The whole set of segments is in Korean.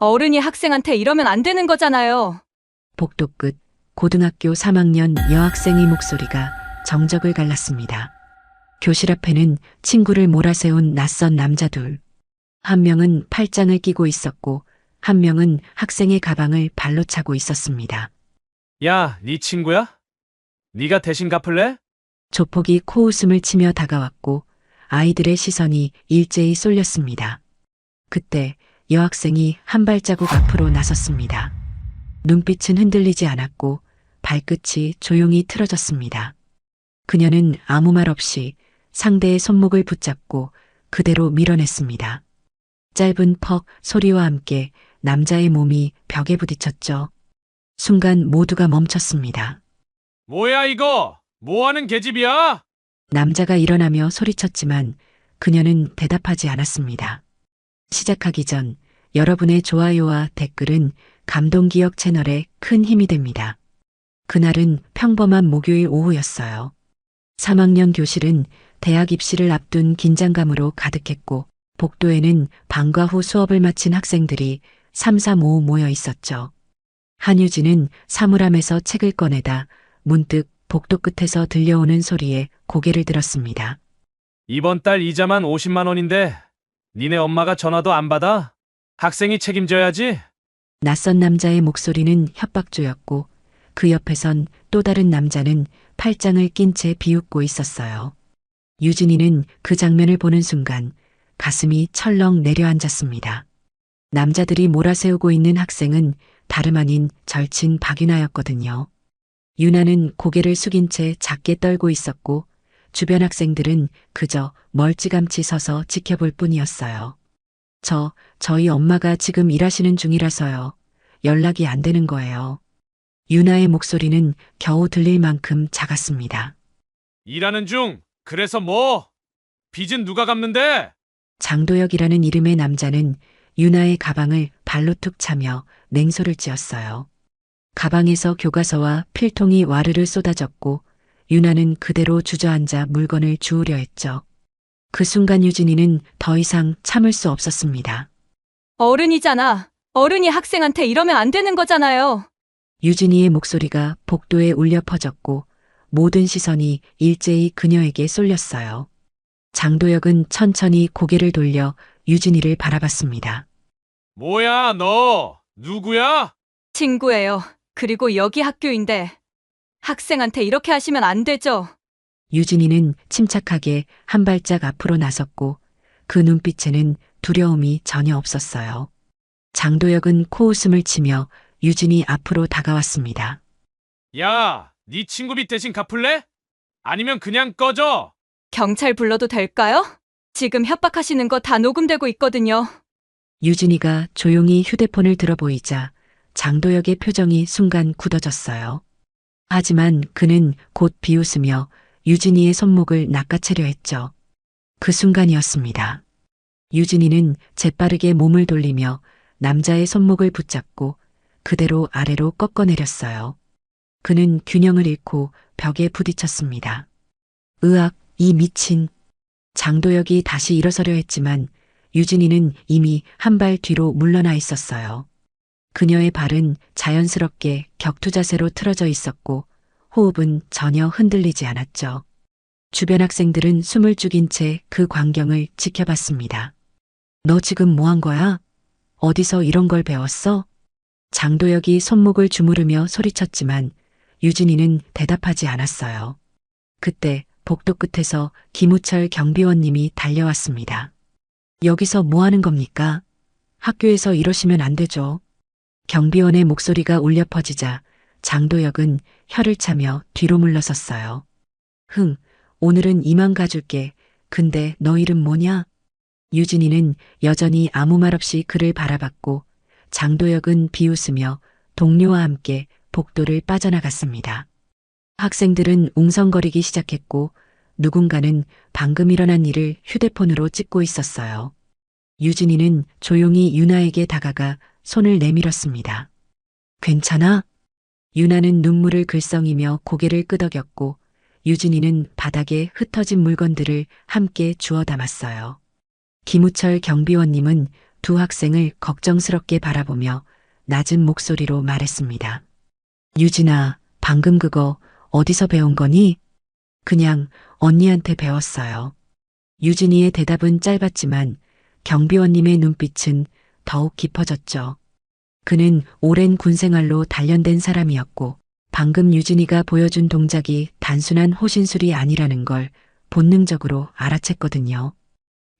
어른이 학생한테 이러면 안 되는 거잖아요. 복도 끝 고등학교 3학년 여학생의 목소리가 정적을 갈랐습니다. 교실 앞에는 친구를 몰아세운 낯선 남자 둘. 한 명은 팔짱을 끼고 있었고 한 명은 학생의 가방을 발로 차고 있었습니다. 야, 네 친구야? 네가 대신 갚을래? 조폭이 코웃음을 치며 다가왔고 아이들의 시선이 일제히 쏠렸습니다. 그때 여학생이 한 발자국 앞으로 나섰습니다. 눈빛은 흔들리지 않았고 발끝이 조용히 틀어졌습니다. 그녀는 아무 말 없이 상대의 손목을 붙잡고 그대로 밀어냈습니다. 짧은 퍽 소리와 함께 남자의 몸이 벽에 부딪혔죠. 순간 모두가 멈췄습니다. 뭐야 이거? 뭐하는 계집이야? 남자가 일어나며 소리쳤지만 그녀는 대답하지 않았습니다. 시작하기 전 여러분의 좋아요와 댓글은 감동기억 채널에 큰 힘이 됩니다. 그날은 평범한 목요일 오후였어요. 3학년 교실은 대학 입시를 앞둔 긴장감으로 가득했고 복도에는 방과 후 수업을 마친 학생들이 삼삼오오 모여 있었죠. 한유진은 사물함에서 책을 꺼내다 문득 복도 끝에서 들려오는 소리에 고개를 들었습니다. 이번 달 이자만 50만 원인데 니네 엄마가 전화도 안 받아? 학생이 책임져야지. 낯선 남자의 목소리는 협박조였고 그 옆에선 또 다른 남자는 팔짱을 낀 채 비웃고 있었어요. 유진이는 그 장면을 보는 순간 가슴이 철렁 내려앉았습니다. 남자들이 몰아세우고 있는 학생은 다름 아닌 절친 박윤아였거든요. 윤아는 고개를 숙인 채 작게 떨고 있었고 주변 학생들은 그저 멀찌감치 서서 지켜볼 뿐이었어요. 저희 엄마가 지금 일하시는 중이라서요. 연락이 안 되는 거예요. 윤아의 목소리는 겨우 들릴 만큼 작았습니다. 일하는 중. 그래서 뭐? 빚은 누가 갚는데? 장도혁이라는 이름의 남자는 윤아의 가방을 발로 툭 차며 냉소를 지었어요. 가방에서 교과서와 필통이 와르르 쏟아졌고 윤아는 그대로 주저앉아 물건을 주우려 했죠. 그 순간 유진이는 더 이상 참을 수 없었습니다. 어른이잖아. 어른이 학생한테 이러면 안 되는 거잖아요. 유진이의 목소리가 복도에 울려 퍼졌고 모든 시선이 일제히 그녀에게 쏠렸어요. 장도혁은 천천히 고개를 돌려 유진이를 바라봤습니다. 뭐야 너? 누구야? 친구예요. 그리고 여기 학교인데. 학생한테 이렇게 하시면 안 되죠. 유진이는 침착하게 한 발짝 앞으로 나섰고 그 눈빛에는 두려움이 전혀 없었어요. 장도혁은 코웃음을 치며 유진이 앞으로 다가왔습니다. 야, 네 친구비 대신 갚을래? 아니면 그냥 꺼져. 경찰 불러도 될까요? 지금 협박하시는 거 다 녹음되고 있거든요. 유진이가 조용히 휴대폰을 들어보이자 장도혁의 표정이 순간 굳어졌어요. 하지만 그는 곧 비웃으며 유진이의 손목을 낚아채려 했죠. 그 순간이었습니다. 유진이는 재빠르게 몸을 돌리며 남자의 손목을 붙잡고 그대로 아래로 꺾어내렸어요. 그는 균형을 잃고 벽에 부딪혔습니다. 으악, 이 미친. 장도혁이 다시 일어서려 했지만 유진이는 이미 한 발 뒤로 물러나 있었어요. 그녀의 발은 자연스럽게 격투 자세로 틀어져 있었고 호흡은 전혀 흔들리지 않았죠. 주변 학생들은 숨을 죽인 채 그 광경을 지켜봤습니다. 너 지금 뭐 한 거야? 어디서 이런 걸 배웠어? 장도혁이 손목을 주무르며 소리쳤지만 유진이는 대답하지 않았어요. 그때 복도 끝에서 김우철 경비원님이 달려왔습니다. 여기서 뭐 하는 겁니까? 학교에서 이러시면 안 되죠. 경비원의 목소리가 울려 퍼지자 장도혁은 혀를 차며 뒤로 물러섰어요. 오늘은 이만 가줄게. 근데 너 이름 뭐냐? 유진이는 여전히 아무 말 없이 그를 바라봤고 장도혁은 비웃으며 동료와 함께 복도를 빠져나갔습니다. 학생들은 웅성거리기 시작했고 누군가는 방금 일어난 일을 휴대폰으로 찍고 있었어요. 유진이는 조용히 유나에게 다가가 손을 내밀었습니다. 괜찮아? 유나는 눈물을 글썽이며 고개를 끄덕였고 유진이는 바닥에 흩어진 물건들을 함께 주워 담았어요. 김우철 경비원님은 두 학생을 걱정스럽게 바라보며 낮은 목소리로 말했습니다. 유진아, 방금 그거 어디서 배운 거니? 그냥 언니한테 배웠어요. 유진이의 대답은 짧았지만 경비원님의 눈빛은 더욱 깊어졌죠. 그는 오랜 군 생활로 단련된 사람이었고 방금 유진이가 보여준 동작이 단순한 호신술이 아니라는 걸 본능적으로 알아챘거든요.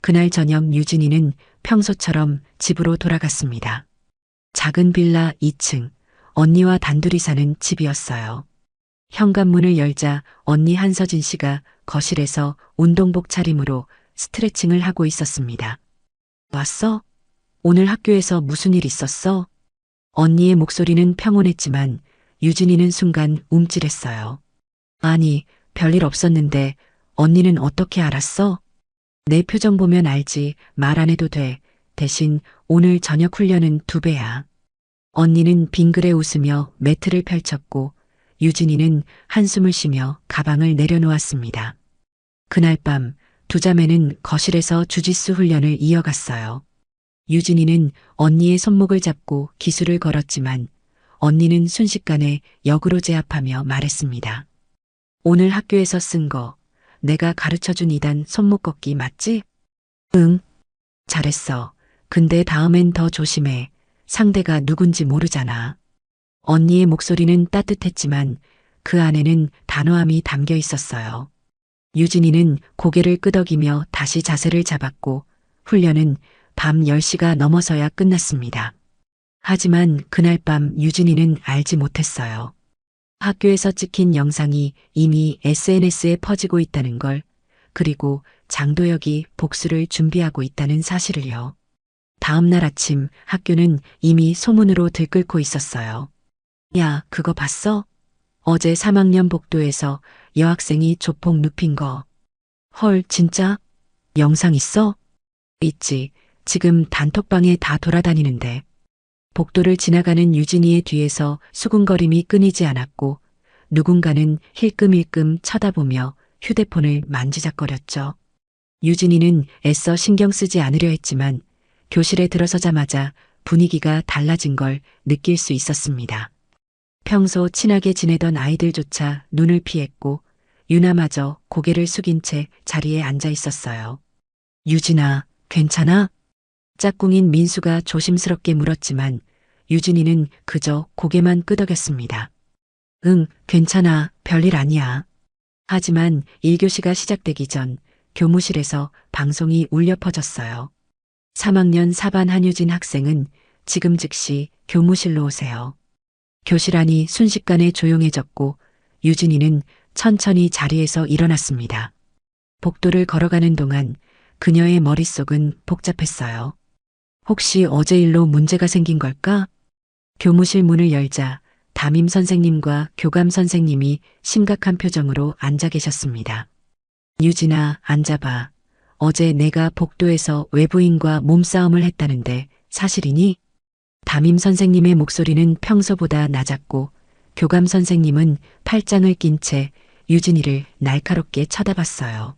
그날 저녁 유진이는 평소처럼 집으로 돌아갔습니다. 작은 빌라 2층, 언니와 단둘이 사는 집이었어요. 현관문을 열자 언니 한서진 씨가 거실에서 운동복 차림으로 스트레칭을 하고 있었습니다. 왔어? 오늘 학교에서 무슨 일 있었어? 언니의 목소리는 평온했지만 유진이는 순간 움찔했어요. 아니, 별일 없었는데 언니는 어떻게 알았어? 내 표정 보면 알지. 말 안 해도 돼. 대신 오늘 저녁 훈련은 2배야. 언니는 빙그레 웃으며 매트를 펼쳤고 유진이는 한숨을 쉬며 가방을 내려놓았습니다. 그날 밤 두 자매는 거실에서 주짓수 훈련을 이어갔어요. 유진이는 언니의 손목을 잡고 기술을 걸었지만 언니는 순식간에 역으로 제압하며 말했습니다. 오늘 학교에서 쓴 거 내가 가르쳐준 2단 손목 걷기 맞지? 응. 잘했어. 근데 다음엔 더 조심해. 상대가 누군지 모르잖아. 언니의 목소리는 따뜻했지만 그 안에는 단호함이 담겨 있었어요. 유진이는 고개를 끄덕이며 다시 자세를 잡았고 훈련은 밤 10시가 넘어서야 끝났습니다. 하지만 그날 밤 유진이는 알지 못했어요. 학교에서 찍힌 영상이 이미 SNS에 퍼지고 있다는 걸, 그리고 장도혁이 복수를 준비하고 있다는 사실을요. 다음 날 아침 학교는 이미 소문으로 들끓고 있었어요. 야, 그거 봤어? 어제 3학년 복도에서 여학생이 조폭 눕힌 거. 헐, 진짜? 영상 있어? 있지. 지금 단톡방에 다 돌아다니는데. 복도를 지나가는 유진이의 뒤에서 수군거림이 끊이지 않았고 누군가는 힐끔힐끔 쳐다보며 휴대폰을 만지작거렸죠. 유진이는 애써 신경 쓰지 않으려 했지만 교실에 들어서자마자 분위기가 달라진 걸 느낄 수 있었습니다. 평소 친하게 지내던 아이들조차 눈을 피했고 유나마저 고개를 숙인 채 자리에 앉아 있었어요. 유진아, 괜찮아? 짝꿍인 민수가 조심스럽게 물었지만 유진이는 그저 고개만 끄덕였습니다. 응, 괜찮아. 별일 아니야. 하지만 1교시가 시작되기 전 교무실에서 방송이 울려 퍼졌어요. 3학년 4반 한유진 학생은 지금 즉시 교무실로 오세요. 교실 안이 순식간에 조용해졌고 유진이는 천천히 자리에서 일어났습니다. 복도를 걸어가는 동안 그녀의 머릿속은 복잡했어요. 혹시 어제 일로 문제가 생긴 걸까? 교무실 문을 열자 담임 선생님과 교감 선생님이 심각한 표정으로 앉아 계셨습니다. 유진아, 앉아봐. 어제 내가 복도에서 외부인과 몸싸움을 했다는데 사실이니? 담임 선생님의 목소리는 평소보다 낮았고 교감 선생님은 팔짱을 낀 채 유진이를 날카롭게 쳐다봤어요.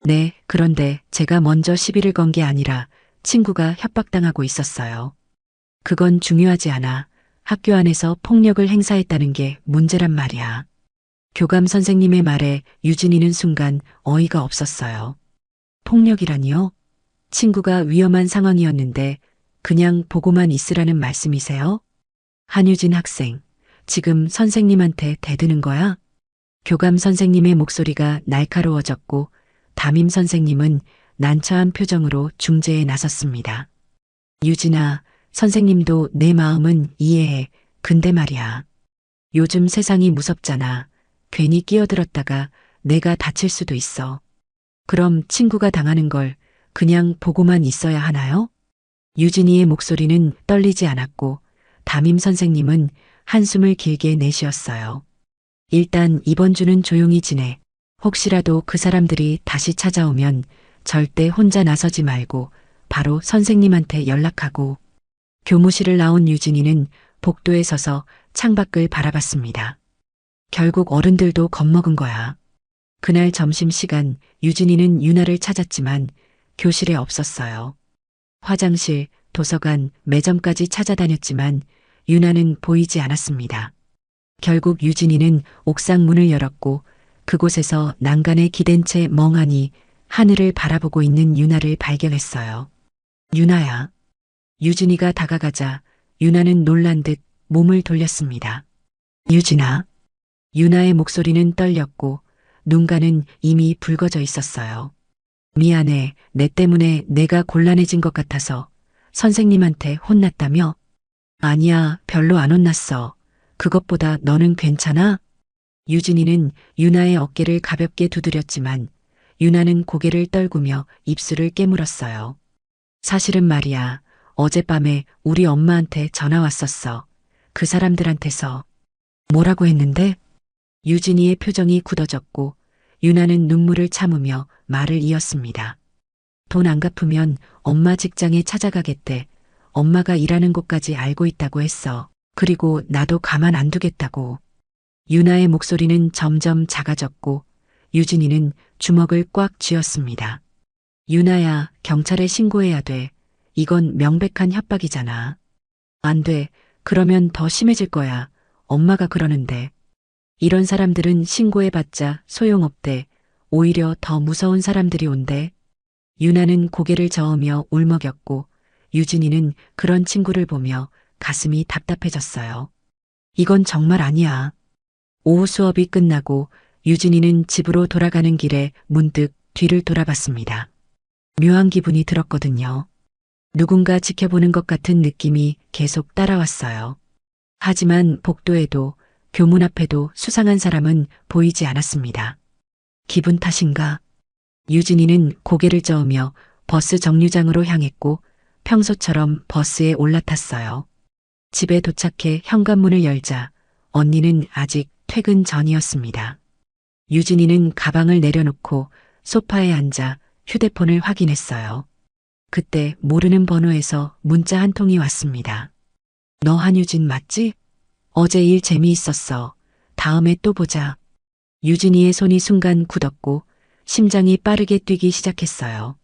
네, 그런데 제가 먼저 시비를 건 게 아니라 친구가 협박당하고 있었어요. 그건 중요하지 않아. 학교 안에서 폭력을 행사했다는 게 문제란 말이야. 교감 선생님의 말에 유진이는 순간 어이가 없었어요. 폭력이라니요? 친구가 위험한 상황이었는데 그냥 보고만 있으라는 말씀이세요? 한유진 학생, 지금 선생님한테 대드는 거야? 교감 선생님의 목소리가 날카로워졌고 담임 선생님은 난처한 표정으로 중재에 나섰습니다. 유진아, 선생님도 내 마음은 이해해. 근데 말이야. 요즘 세상이 무섭잖아. 괜히 끼어들었다가 내가 다칠 수도 있어. 그럼 친구가 당하는 걸 그냥 보고만 있어야 하나요? 유진이의 목소리는 떨리지 않았고 담임 선생님은 한숨을 길게 내쉬었어요. 일단 이번 주는 조용히 지내. 혹시라도 그 사람들이 다시 찾아오면 절대 혼자 나서지 말고 바로 선생님한테 연락하고. 교무실을 나온 유진이는 복도에 서서 창밖을 바라봤습니다. 결국 어른들도 겁먹은 거야. 그날 점심시간 유진이는 유나를 찾았지만 교실에 없었어요. 화장실, 도서관, 매점까지 찾아다녔지만 유나는 보이지 않았습니다. 결국 유진이는 옥상 문을 열었고 그곳에서 난간에 기댄 채 멍하니 하늘을 바라보고 있는 유나를 발견했어요. 유나야. 유진이가 다가가자 유나는 놀란 듯 몸을 돌렸습니다. 유진아. 유나의 목소리는 떨렸고 눈가는 이미 붉어져 있었어요. 미안해. 내 때문에 내가 곤란해진 것 같아서 선생님한테 혼났다며? 아니야, 별로 안 혼났어. 그것보다 너는 괜찮아? 유진이는 유나의 어깨를 가볍게 두드렸지만 유나는 고개를 떨구며 입술을 깨물었어요. 사실은 말이야, 어젯밤에 우리 엄마한테 전화 왔었어. 그 사람들한테서. 뭐라고 했는데? 유진이의 표정이 굳어졌고 유나는 눈물을 참으며 말을 이었습니다. 돈 안 갚으면 엄마 직장에 찾아가겠대. 엄마가 일하는 곳까지 알고 있다고 했어. 그리고 나도 가만 안 두겠다고. 유나의 목소리는 점점 작아졌고 유진이는 주먹을 꽉 쥐었습니다. 유나야, 경찰에 신고해야 돼. 이건 명백한 협박이잖아. 안 돼. 그러면 더 심해질 거야. 엄마가 그러는데. 이런 사람들은 신고해봤자 소용없대. 오히려 더 무서운 사람들이 온대. 유나는 고개를 저으며 울먹였고 유진이는 그런 친구를 보며 가슴이 답답해졌어요. 이건 정말 아니야. 오후 수업이 끝나고 유진이는 집으로 돌아가는 길에 문득 뒤를 돌아봤습니다. 묘한 기분이 들었거든요. 누군가 지켜보는 것 같은 느낌이 계속 따라왔어요. 하지만 복도에도 교문 앞에도 수상한 사람은 보이지 않았습니다. 기분 탓인가? 유진이는 고개를 저으며 버스 정류장으로 향했고 평소처럼 버스에 올라탔어요. 집에 도착해 현관문을 열자 언니는 아직 퇴근 전이었습니다. 유진이는 가방을 내려놓고 소파에 앉아 휴대폰을 확인했어요. 그때 모르는 번호에서 문자 한 통이 왔습니다. 너 한유진 맞지? 어제 일 재미있었어. 다음에 또 보자. 유진이의 손이 순간 굳었고 심장이 빠르게 뛰기 시작했어요.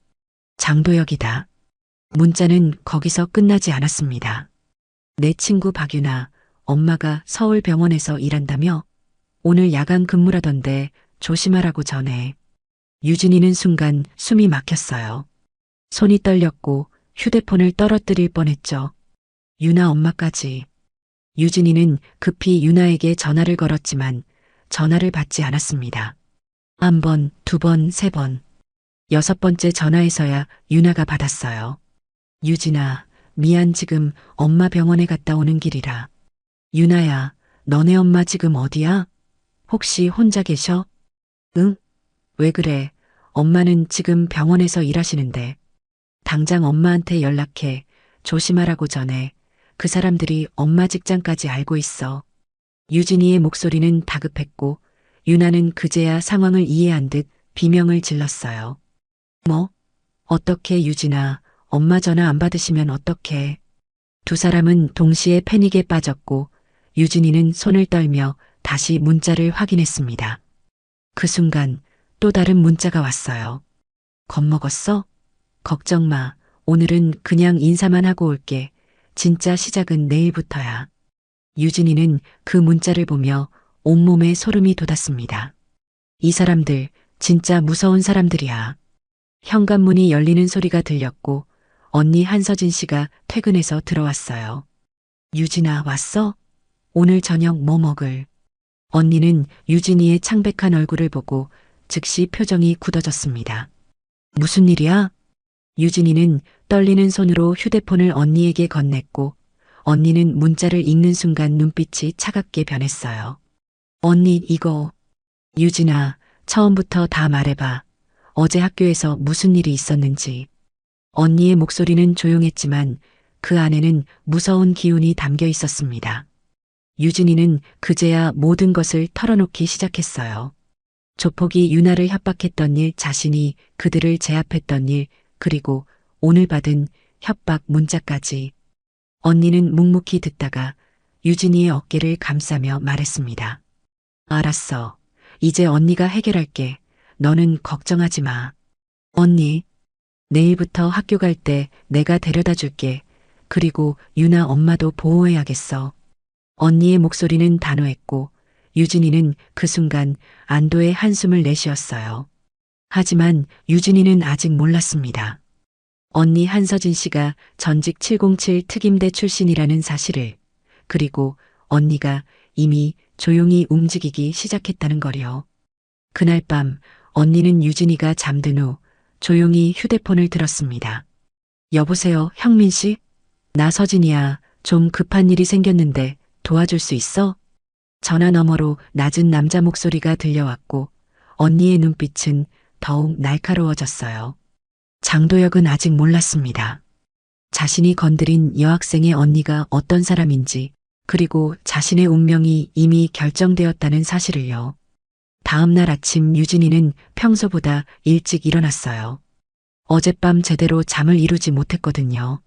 장도혁이다. 문자는 거기서 끝나지 않았습니다. 내 친구 박유나, 엄마가 서울병원에서 일한다며? 오늘 야간 근무라던데 조심하라고 전해. 유진이는 순간 숨이 막혔어요. 손이 떨렸고 휴대폰을 떨어뜨릴 뻔했죠. 유나 엄마까지. 유진이는 급히 유나에게 전화를 걸었지만 전화를 받지 않았습니다. 한 번, 두 번, 세 번. 여섯 번째 전화에서야 유나가 받았어요. 유진아, 미안 지금 엄마 병원에 갔다 오는 길이라. 유나야, 너네 엄마 지금 어디야? 혹시 혼자 계셔? 응? 왜 그래? 엄마는 지금 병원에서 일하시는데. 당장 엄마한테 연락해. 조심하라고 전해. 그 사람들이 엄마 직장까지 알고 있어. 유진이의 목소리는 다급했고 유나는 그제야 상황을 이해한 듯 비명을 질렀어요. 뭐? 어떻게 유진아, 엄마 전화 안 받으시면 어떡해. 두 사람은 동시에 패닉에 빠졌고 유진이는 손을 떨며 다시 문자를 확인했습니다. 그 순간 또 다른 문자가 왔어요. 겁먹었어? 걱정 마. 오늘은 그냥 인사만 하고 올게. 진짜 시작은 내일부터야. 유진이는 그 문자를 보며 온몸에 소름이 돋았습니다. 이 사람들 진짜 무서운 사람들이야. 현관문이 열리는 소리가 들렸고 언니 한서진 씨가 퇴근해서 들어왔어요. 유진아 왔어? 오늘 저녁 뭐 먹을? 언니는 유진이의 창백한 얼굴을 보고 즉시 표정이 굳어졌습니다. 무슨 일이야? 유진이는 떨리는 손으로 휴대폰을 언니에게 건넸고 언니는 문자를 읽는 순간 눈빛이 차갑게 변했어요. 언니 이거. 유진아, 처음부터 다 말해봐. 어제 학교에서 무슨 일이 있었는지. 언니의 목소리는 조용했지만 그 안에는 무서운 기운이 담겨 있었습니다. 유진이는 그제야 모든 것을 털어놓기 시작했어요. 조폭이 유나를 협박했던 일, 자신이 그들을 제압했던 일, 그리고 오늘 받은 협박 문자까지. 언니는 묵묵히 듣다가 유진이의 어깨를 감싸며 말했습니다. 알았어. 이제 언니가 해결할게. 너는 걱정하지 마. 언니, 내일부터 학교 갈 때 내가 데려다 줄게. 그리고 유나 엄마도 보호해야겠어. 언니의 목소리는 단호했고 유진이는 그 순간 안도의 한숨을 내쉬었어요. 하지만 유진이는 아직 몰랐습니다. 언니 한서진 씨가 전직 707 특임대 출신이라는 사실을, 그리고 언니가 이미 조용히 움직이기 시작했다는 거요. 그날 밤 언니는 유진이가 잠든 후 조용히 휴대폰을 들었습니다. 여보세요, 형민 씨? 나 서진이야. 좀 급한 일이 생겼는데 도와줄 수 있어? 전화 너머로 낮은 남자 목소리가 들려왔고 언니의 눈빛은 더욱 날카로워졌어요. 장도혁은 아직 몰랐습니다. 자신이 건드린 여학생의 언니가 어떤 사람인지, 그리고 자신의 운명이 이미 결정되었다는 사실을요. 다음 날 아침 유진이는 평소보다 일찍 일어났어요. 어젯밤 제대로 잠을 이루지 못했거든요.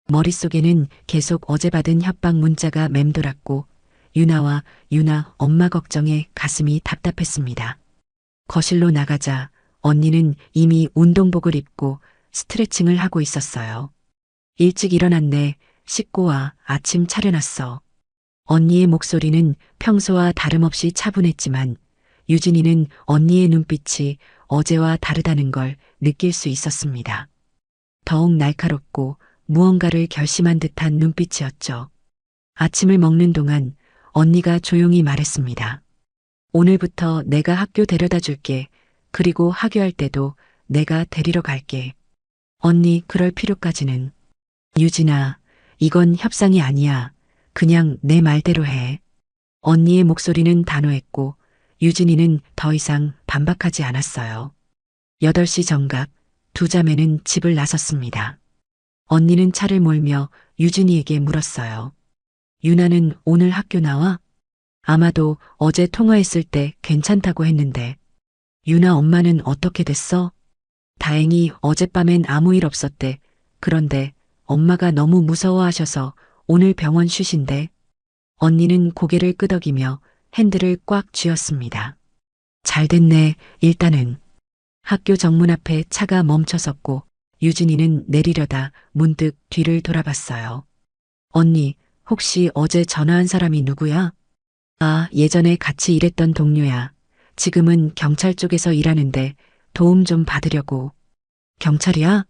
머릿속에는 계속 어제 받은 협박 문자가 맴돌았고 유나와 유나 엄마 걱정에 가슴이 답답했습니다. 거실로 나가자 언니는 이미 운동복을 입고 스트레칭을 하고 있었어요. 일찍 일어났네. 씻고 와. 아침 차려놨어. 언니의 목소리는 평소와 다름없이 차분했지만 유진이는 언니의 눈빛이 어제와 다르다는 걸 느낄 수 있었습니다. 더욱 날카롭고 무언가를 결심한 듯한 눈빛이었죠. 아침을 먹는 동안 언니가 조용히 말했습니다. 오늘부터 내가 학교 데려다 줄게. 그리고 하교할 때도 내가 데리러 갈게. 언니, 그럴 필요까지는. 유진아, 이건 협상이 아니야. 그냥 내 말대로 해. 언니의 목소리는 단호했고 유진이는 더 이상 반박하지 않았어요. 8시 정각 두 자매는 집을 나섰습니다. 언니는 차를 몰며 유진이에게 물었어요. 유나는 오늘 학교 나와? 아마도 어제 통화했을 때 괜찮다고 했는데. 유나 엄마는 어떻게 됐어? 다행히 어젯밤엔 아무 일 없었대. 그런데 엄마가 너무 무서워하셔서 오늘 병원 쉬신대. 언니는 고개를 끄덕이며 핸들을 꽉 쥐었습니다. 잘 됐네. 일단은. 학교 정문 앞에 차가 멈춰섰고 유진이는 내리려다 문득 뒤를 돌아봤어요. 언니, 혹시 어제 전화한 사람이 누구야? 아, 예전에 같이 일했던 동료야. 지금은 경찰 쪽에서 일하는데 도움 좀 받으려고. 경찰이야?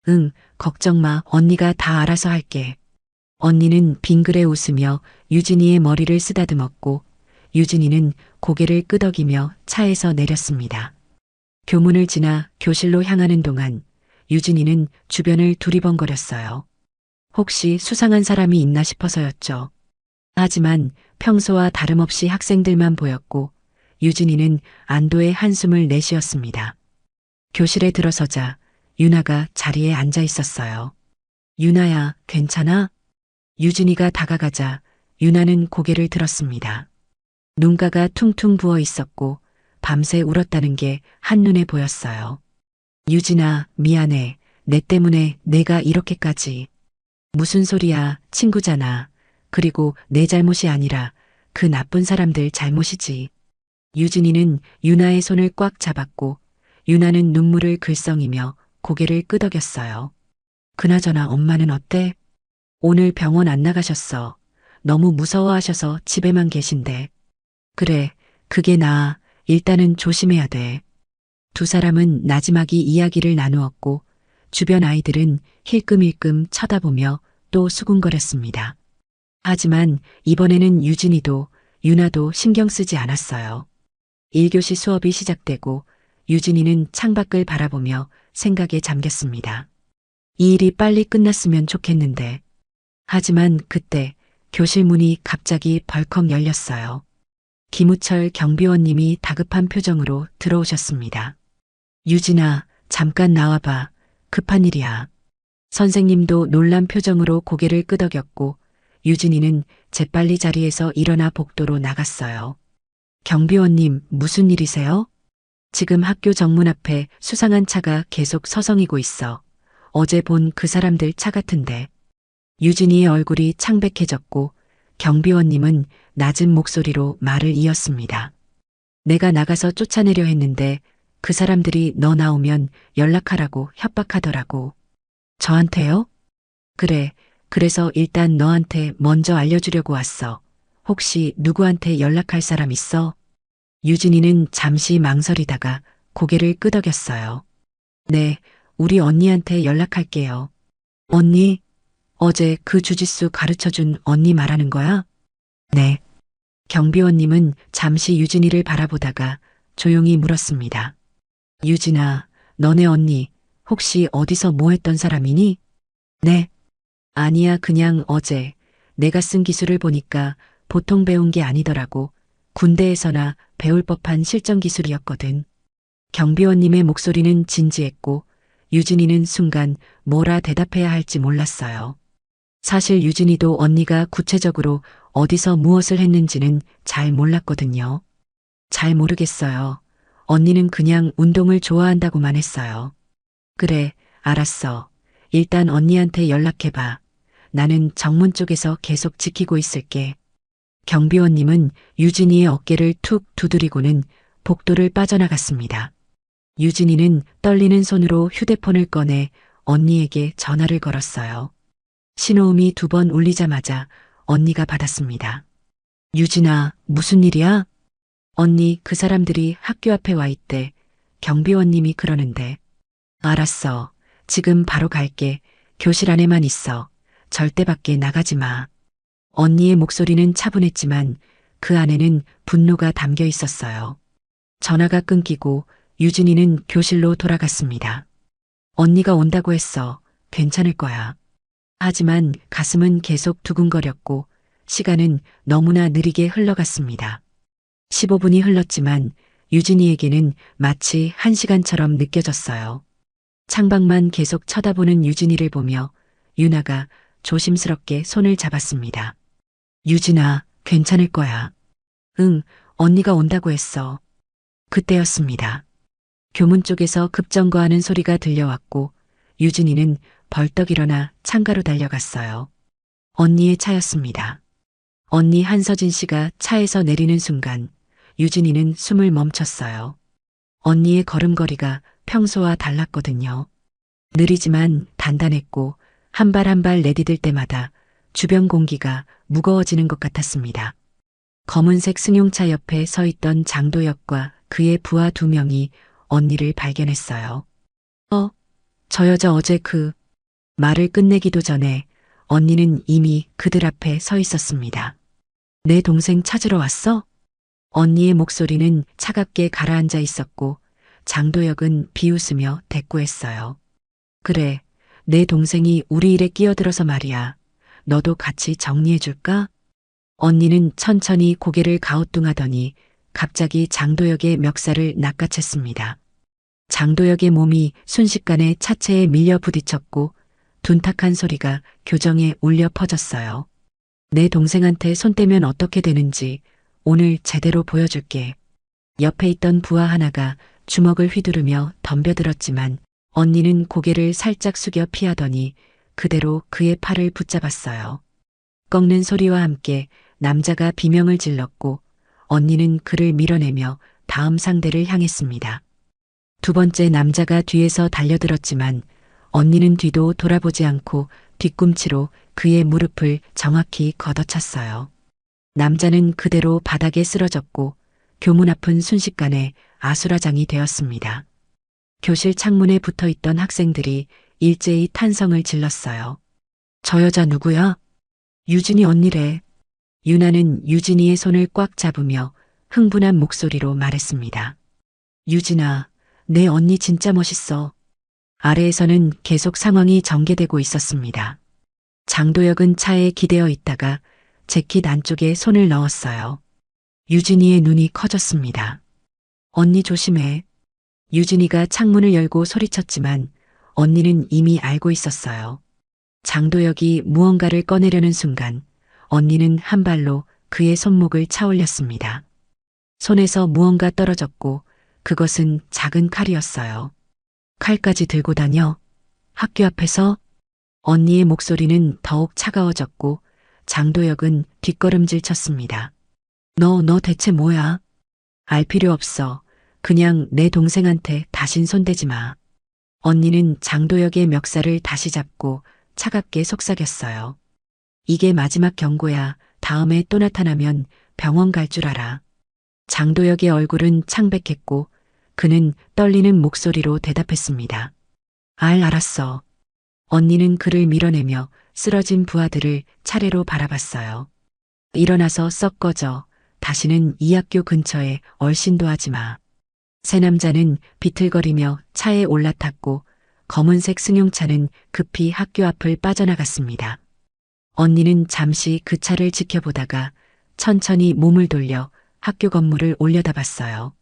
응, 걱정 마. 언니가 다 알아서 할게. 언니는 빙그레 웃으며 유진이의 머리를 쓰다듬었고 유진이는 고개를 끄덕이며 차에서 내렸습니다. 교문을 지나 교실로 향하는 동안 유진이는 주변을 두리번거렸어요. 혹시 수상한 사람이 있나 싶어서였죠. 하지만 평소와 다름없이 학생들만 보였고 유진이는 안도의 한숨을 내쉬었습니다. 교실에 들어서자 유나가 자리에 앉아 있었어요. 유나야, 괜찮아? 유진이가 다가가자 유나는 고개를 들었습니다. 눈가가 퉁퉁 부어 있었고 밤새 울었다는 게 한눈에 보였어요. 유진아, 미안해. 내 때문에 내가 이렇게까지. 무슨 소리야, 친구잖아. 그리고 내 잘못이 아니라 그 나쁜 사람들 잘못이지. 유진이는 유나의 손을 꽉 잡았고 유나는 눈물을 글썽이며 고개를 끄덕였어요. 그나저나 엄마는 어때? 오늘 병원 안 나가셨어. 너무 무서워하셔서 집에만 계신데. 그래, 그게 나아. 일단은 조심해야 돼. 두 사람은 나지막이 이야기를 나누었고 주변 아이들은 힐끔힐끔 쳐다보며 또 수군거렸습니다. 하지만 이번에는 유진이도 유나도 신경 쓰지 않았어요. 1교시 수업이 시작되고 유진이는 창밖을 바라보며 생각에 잠겼습니다. 이 일이 빨리 끝났으면 좋겠는데. 하지만 그때 교실 문이 갑자기 벌컥 열렸어요. 김우철 경비원님이 다급한 표정으로 들어오셨습니다. 유진아, 잠깐 나와봐. 급한 일이야. 선생님도 놀란 표정으로 고개를 끄덕였고 유진이는 재빨리 자리에서 일어나 복도로 나갔어요. 경비원님, 무슨 일이세요? 지금 학교 정문 앞에 수상한 차가 계속 서성이고 있어. 어제 본 그 사람들 차 같은데. 유진이의 얼굴이 창백해졌고 경비원님은 낮은 목소리로 말을 이었습니다. 내가 나가서 쫓아내려 했는데 그 사람들이 너 나오면 연락하라고 협박하더라고. 저한테요? 그래, 그래서 일단 너한테 먼저 알려주려고 왔어. 혹시 누구한테 연락할 사람 있어? 유진이는 잠시 망설이다가 고개를 끄덕였어요. 네, 우리 언니한테 연락할게요. 언니? 어제 그 주짓수 가르쳐준 언니 말하는 거야? 네. 경비원님은 잠시 유진이를 바라보다가 조용히 물었습니다. 유진아, 너네 언니 혹시 어디서 뭐 했던 사람이니? 네. 아니야, 그냥 어제 내가 쓴 기술을 보니까 보통 배운 게 아니더라고. 군대에서나 배울 법한 실전 기술이었거든. 경비원님의 목소리는 진지했고 유진이는 순간 뭐라 대답해야 할지 몰랐어요. 사실 유진이도 언니가 구체적으로 어디서 무엇을 했는지는 잘 몰랐거든요. 잘 모르겠어요. 언니는 그냥 운동을 좋아한다고만 했어요. 그래, 알았어. 일단 언니한테 연락해봐. 나는 정문 쪽에서 계속 지키고 있을게. 경비원님은 유진이의 어깨를 툭 두드리고는 복도를 빠져나갔습니다. 유진이는 떨리는 손으로 휴대폰을 꺼내 언니에게 전화를 걸었어요. 신호음이 2번 울리자마자 언니가 받았습니다. 유진아, 무슨 일이야? 언니, 그 사람들이 학교 앞에 와 있대. 경비원님이 그러는데. 알았어. 지금 바로 갈게. 교실 안에만 있어. 절대 밖에 나가지 마. 언니의 목소리는 차분했지만 그 안에는 분노가 담겨 있었어요. 전화가 끊기고 유진이는 교실로 돌아갔습니다. 언니가 온다고 했어. 괜찮을 거야. 하지만 가슴은 계속 두근거렸고 시간은 너무나 느리게 흘러갔습니다. 15분이 흘렀지만 유진이에게는 마치 1시간처럼 느껴졌어요. 창밖만 계속 쳐다보는 유진이를 보며 유나가 조심스럽게 손을 잡았습니다. 유진아, 괜찮을 거야. 응, 언니가 온다고 했어. 그때였습니다. 교문 쪽에서 급정거하는 소리가 들려왔고 유진이는 벌떡 일어나 창가로 달려갔어요. 언니의 차였습니다. 언니 한서진 씨가 차에서 내리는 순간 유진이는 숨을 멈췄어요. 언니의 걸음걸이가 평소와 달랐거든요. 느리지만 단단했고 한 발 한 발 내디딜 때마다 주변 공기가 무거워지는 것 같았습니다. 검은색 승용차 옆에 서 있던 장도혁과 그의 부하 2명이 언니를 발견했어요. 저 여자 어제 말을 끝내기도 전에 언니는 이미 그들 앞에 서 있었습니다. 내 동생 찾으러 왔어? 언니의 목소리는 차갑게 가라앉아 있었고 장도혁은 비웃으며 대꾸했어요. 그래, 내 동생이 우리 일에 끼어들어서 말이야. 너도 같이 정리해줄까? 언니는 천천히 고개를 가우뚱하더니 갑자기 장도혁의 멱살을 낚아챘습니다. 장도혁의 몸이 순식간에 차체에 밀려 부딪혔고 둔탁한 소리가 교정에 울려 퍼졌어요. 내 동생한테 손 떼면 어떻게 되는지 오늘 제대로 보여줄게. 옆에 있던 부하 하나가 주먹을 휘두르며 덤벼들었지만 언니는 고개를 살짝 숙여 피하더니 그대로 그의 팔을 붙잡았어요. 꺾는 소리와 함께 남자가 비명을 질렀고 언니는 그를 밀어내며 다음 상대를 향했습니다. 2번째 남자가 뒤에서 달려들었지만 언니는 뒤도 돌아보지 않고 뒤꿈치로 그의 무릎을 정확히 걷어찼어요. 남자는 그대로 바닥에 쓰러졌고 교문 앞은 순식간에 아수라장이 되었습니다. 교실 창문에 붙어 있던 학생들이 일제히 탄성을 질렀어요. 저 여자 누구야? 유진이 언니래. 유나는 유진이의 손을 꽉 잡으며 흥분한 목소리로 말했습니다. 유진아, 내 언니 진짜 멋있어. 아래에서는 계속 상황이 전개되고 있었습니다. 장도혁은 차에 기대어 있다가 재킷 안쪽에 손을 넣었어요. 유진이의 눈이 커졌습니다. 언니 조심해. 유진이가 창문을 열고 소리쳤지만 언니는 이미 알고 있었어요. 장도혁이 무언가를 꺼내려는 순간 언니는 한 발로 그의 손목을 차올렸습니다. 손에서 무언가 떨어졌고 그것은 작은 칼이었어요. 칼까지 들고 다녀? 학교 앞에서? 언니의 목소리는 더욱 차가워졌고 장도혁은 뒷걸음질 쳤습니다. 너 대체 뭐야? 알 필요 없어. 그냥 내 동생한테 다신 손대지 마. 언니는 장도혁의 멱살을 다시 잡고 차갑게 속삭였어요. 이게 마지막 경고야. 다음에 또 나타나면 병원 갈 줄 알아. 장도혁의 얼굴은 창백했고 그는 떨리는 목소리로 대답했습니다. 알았어. 언니는 그를 밀어내며 쓰러진 부하들을 차례로 바라봤어요. 일어나서 썩 꺼져. 다시는 이 학교 근처에 얼씬도 하지 마. 세 남자는 비틀거리며 차에 올라탔고 검은색 승용차는 급히 학교 앞을 빠져나갔습니다. 언니는 잠시 그 차를 지켜보다가 천천히 몸을 돌려 학교 건물을 올려다봤어요.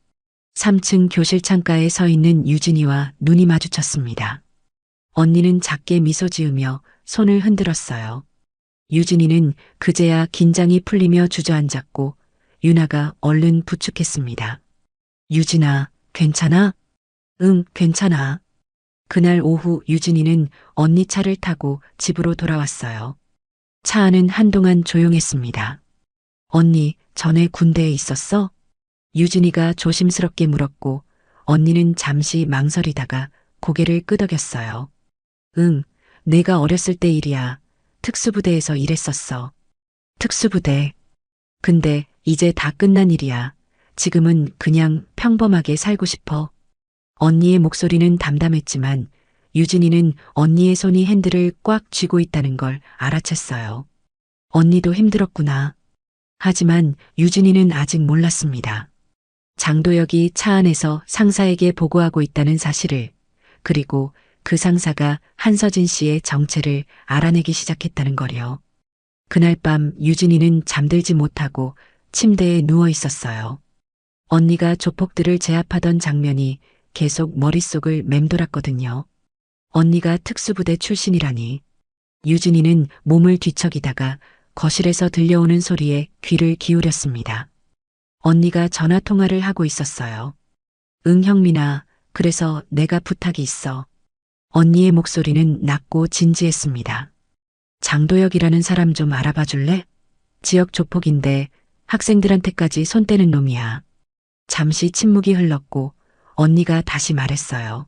3층 교실 창가에 서 있는 유진이와 눈이 마주쳤습니다. 언니는 작게 미소 지으며 손을 흔들었어요. 유진이는 그제야 긴장이 풀리며 주저앉았고 유나가 얼른 부축했습니다. 유진아, 괜찮아? 응, 괜찮아. 그날 오후 유진이는 언니 차를 타고 집으로 돌아왔어요. 차 안은 한동안 조용했습니다. 언니, 전에 군대에 있었어? 유진이가 조심스럽게 물었고 언니는 잠시 망설이다가 고개를 끄덕였어요. 응, 내가 어렸을 때 일이야. 특수부대에서 일했었어. 특수부대. 근데 이제 다 끝난 일이야. 지금은 그냥 평범하게 살고 싶어. 언니의 목소리는 담담했지만 유진이는 언니의 손이 핸들을 꽉 쥐고 있다는 걸 알아챘어요. 언니도 힘들었구나. 하지만 유진이는 아직 몰랐습니다. 장도혁이 차 안에서 상사에게 보고하고 있다는 사실을, 그리고 그 상사가 한서진 씨의 정체를 알아내기 시작했다는 거요. 그날 밤 유진이는 잠들지 못하고 침대에 누워 있었어요. 언니가 조폭들을 제압하던 장면이 계속 머릿속을 맴돌았거든요. 언니가 특수부대 출신이라니. 유진이는 몸을 뒤척이다가 거실에서 들려오는 소리에 귀를 기울였습니다. 언니가 전화 통화를 하고 있었어요. 응, 형민아. 그래서 내가 부탁이 있어. 언니의 목소리는 낮고 진지했습니다. 장도혁이라는 사람 좀 알아봐 줄래? 지역 조폭인데 학생들한테까지 손 떼는 놈이야. 잠시 침묵이 흘렀고 언니가 다시 말했어요.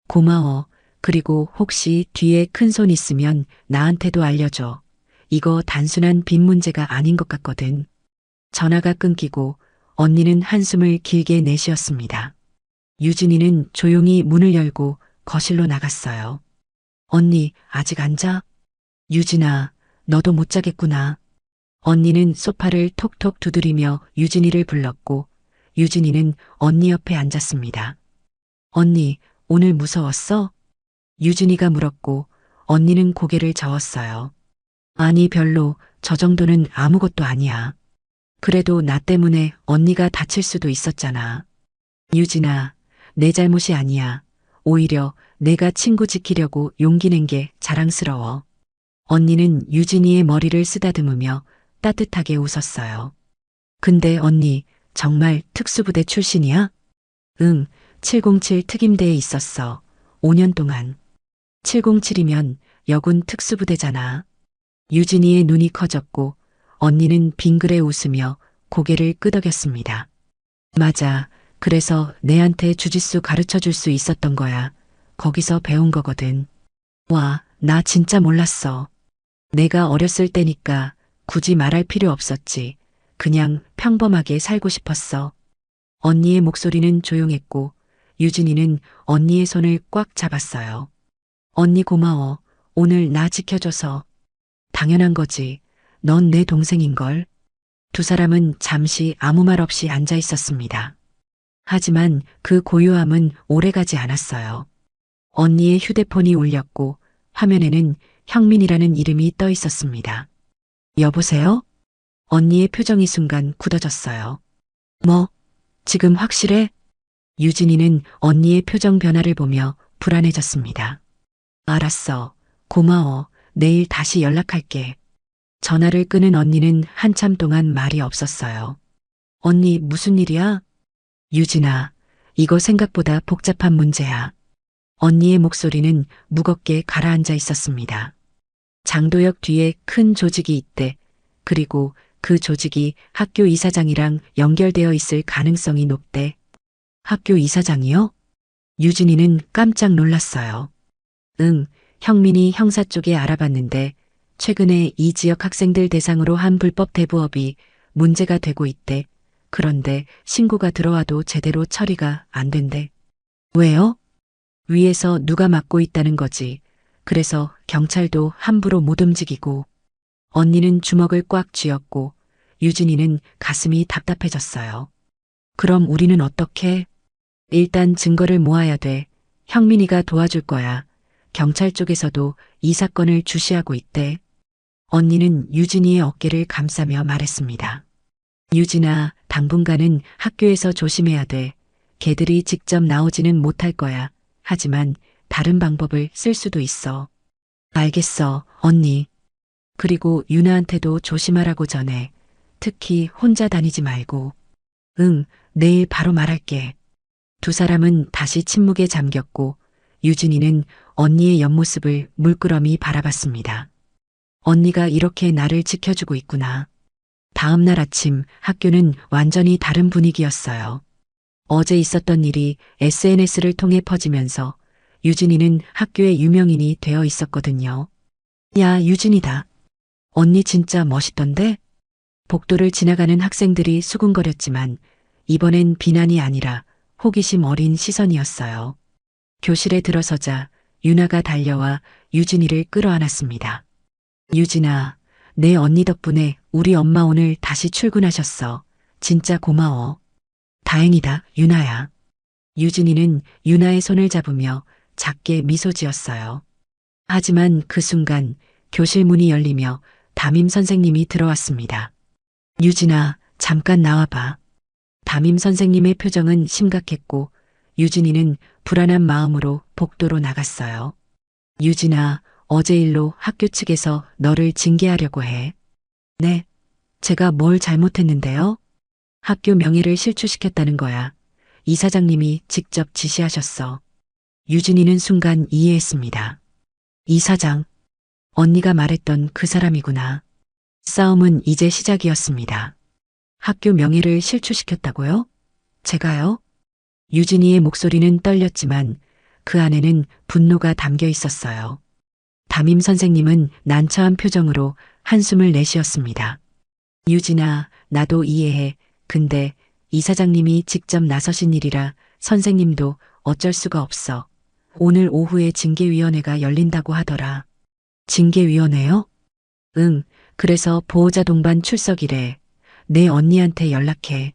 고마워. 그리고 혹시 뒤에 큰 손 있으면 나한테도 알려줘. 이거 단순한 빚 문제가 아닌 것 같거든. 전화가 끊기고 언니는 한숨을 길게 내쉬었습니다. 유진이는 조용히 문을 열고 거실로 나갔어요. 언니, 아직 안 자? 유진아, 너도 못 자겠구나. 언니는 소파를 톡톡 두드리며 유진이를 불렀고 유진이는 언니 옆에 앉았습니다. 언니, 오늘 무서웠어? 유진이가 물었고 언니는 고개를 저었어요. 아니, 별로. 저 정도는 아무것도 아니야. 그래도 나 때문에 언니가 다칠 수도 있었잖아. 유진아, 내 잘못이 아니야. 오히려 내가 친구 지키려고 용기 낸 게 자랑스러워. 언니는 유진이의 머리를 쓰다듬으며 따뜻하게 웃었어요. 근데 언니, 정말 특수부대 출신이야? 응, 707 특임대에 있었어. 5년 동안. 707이면 여군 특수부대잖아. 유진이의 눈이 커졌고 언니는 빙그레 웃으며 고개를 끄덕였습니다. 맞아. 그래서 내한테 주짓수 가르쳐 줄 수 있었던 거야. 거기서 배운 거거든. 와, 나 진짜 몰랐어. 내가 어렸을 때니까 굳이 말할 필요 없었지. 그냥 평범하게 살고 싶었어. 언니의 목소리는 조용했고 유진이는 언니의 손을 꽉 잡았어요. 언니 고마워. 오늘 나 지켜줘서. 당연한 거지. 넌 내 동생인걸. 두 사람은 잠시 아무 말 없이 앉아 있었습니다. 하지만 그 고요함은 오래가지 않았어요. 언니의 휴대폰이 울렸고 화면에는 형민이라는 이름이 떠 있었습니다. 여보세요? 언니의 표정이 순간 굳어졌어요. 뭐? 지금 확실해? 유진이는 언니의 표정 변화를 보며 불안해졌습니다. 알았어. 고마워. 내일 다시 연락할게. 전화를 끊은 언니는 한참 동안 말이 없었어요. 언니, 무슨 일이야? 유진아, 이거 생각보다 복잡한 문제야. 언니의 목소리는 무겁게 가라앉아 있었습니다. 장도혁 뒤에 큰 조직이 있대. 그리고 그 조직이 학교 이사장이랑 연결되어 있을 가능성이 높대. 학교 이사장이요? 유진이는 깜짝 놀랐어요. 응, 형민이 형사 쪽에 알아봤는데 최근에 이 지역 학생들 대상으로 한 불법 대부업이 문제가 되고 있대. 그런데 신고가 들어와도 제대로 처리가 안 된대. 왜요? 위에서 누가 맡고 있다는 거지. 그래서 경찰도 함부로 못 움직이고. 언니는 주먹을 꽉 쥐었고 유진이는 가슴이 답답해졌어요. 그럼 우리는 어떻게? 일단 증거를 모아야 돼. 형민이가 도와줄 거야. 경찰 쪽에서도 이 사건을 주시하고 있대. 언니는 유진이의 어깨를 감싸며 말했습니다. 유진아, 당분간은 학교에서 조심해야 돼. 걔들이 직접 나오지는 못할 거야. 하지만 다른 방법을 쓸 수도 있어. 알겠어, 언니. 그리고 유나한테도 조심하라고 전해. 특히 혼자 다니지 말고. 응, 내일 바로 말할게. 두 사람은 다시 침묵에 잠겼고 유진이는 언니의 옆모습을 물끄러미 바라봤습니다. 언니가 이렇게 나를 지켜주고 있구나. 다음 날 아침 학교는 완전히 다른 분위기였어요. 어제 있었던 일이 SNS를 통해 퍼지면서 유진이는 학교의 유명인이 되어 있었거든요. 야, 유진이다. 언니 진짜 멋있던데? 복도를 지나가는 학생들이 수군거렸지만 이번엔 비난이 아니라 호기심 어린 시선이었어요. 교실에 들어서자 유나가 달려와 유진이를 끌어안았습니다. 유진아, 내 언니 덕분에 우리 엄마 오늘 다시 출근하셨어. 진짜 고마워. 다행이다, 유나야. 유진이는 유나의 손을 잡으며 작게 미소 지었어요. 하지만 그 순간 교실 문이 열리며 담임 선생님이 들어왔습니다. 유진아, 잠깐 나와봐. 담임 선생님의 표정은 심각했고 유진이는 불안한 마음으로 복도로 나갔어요. 유진아, 어제 일로 학교 측에서 너를 징계하려고 해. 네, 제가 뭘 잘못했는데요? 학교 명예를 실추시켰다는 거야. 이사장님이 직접 지시하셨어. 유진이는 순간 이해했습니다. 이사장, 언니가 말했던 그 사람이구나. 싸움은 이제 시작이었습니다. 학교 명예를 실추시켰다고요? 제가요? 유진이의 목소리는 떨렸지만 그 안에는 분노가 담겨 있었어요. 담임 선생님은 난처한 표정으로 한숨을 내쉬었습니다. 유진아, 나도 이해해. 근데 이사장님이 직접 나서신 일이라 선생님도 어쩔 수가 없어. 오늘 오후에 징계위원회가 열린다고 하더라. 징계위원회요? 응, 그래서 보호자 동반 출석이래. 내 언니한테 연락해.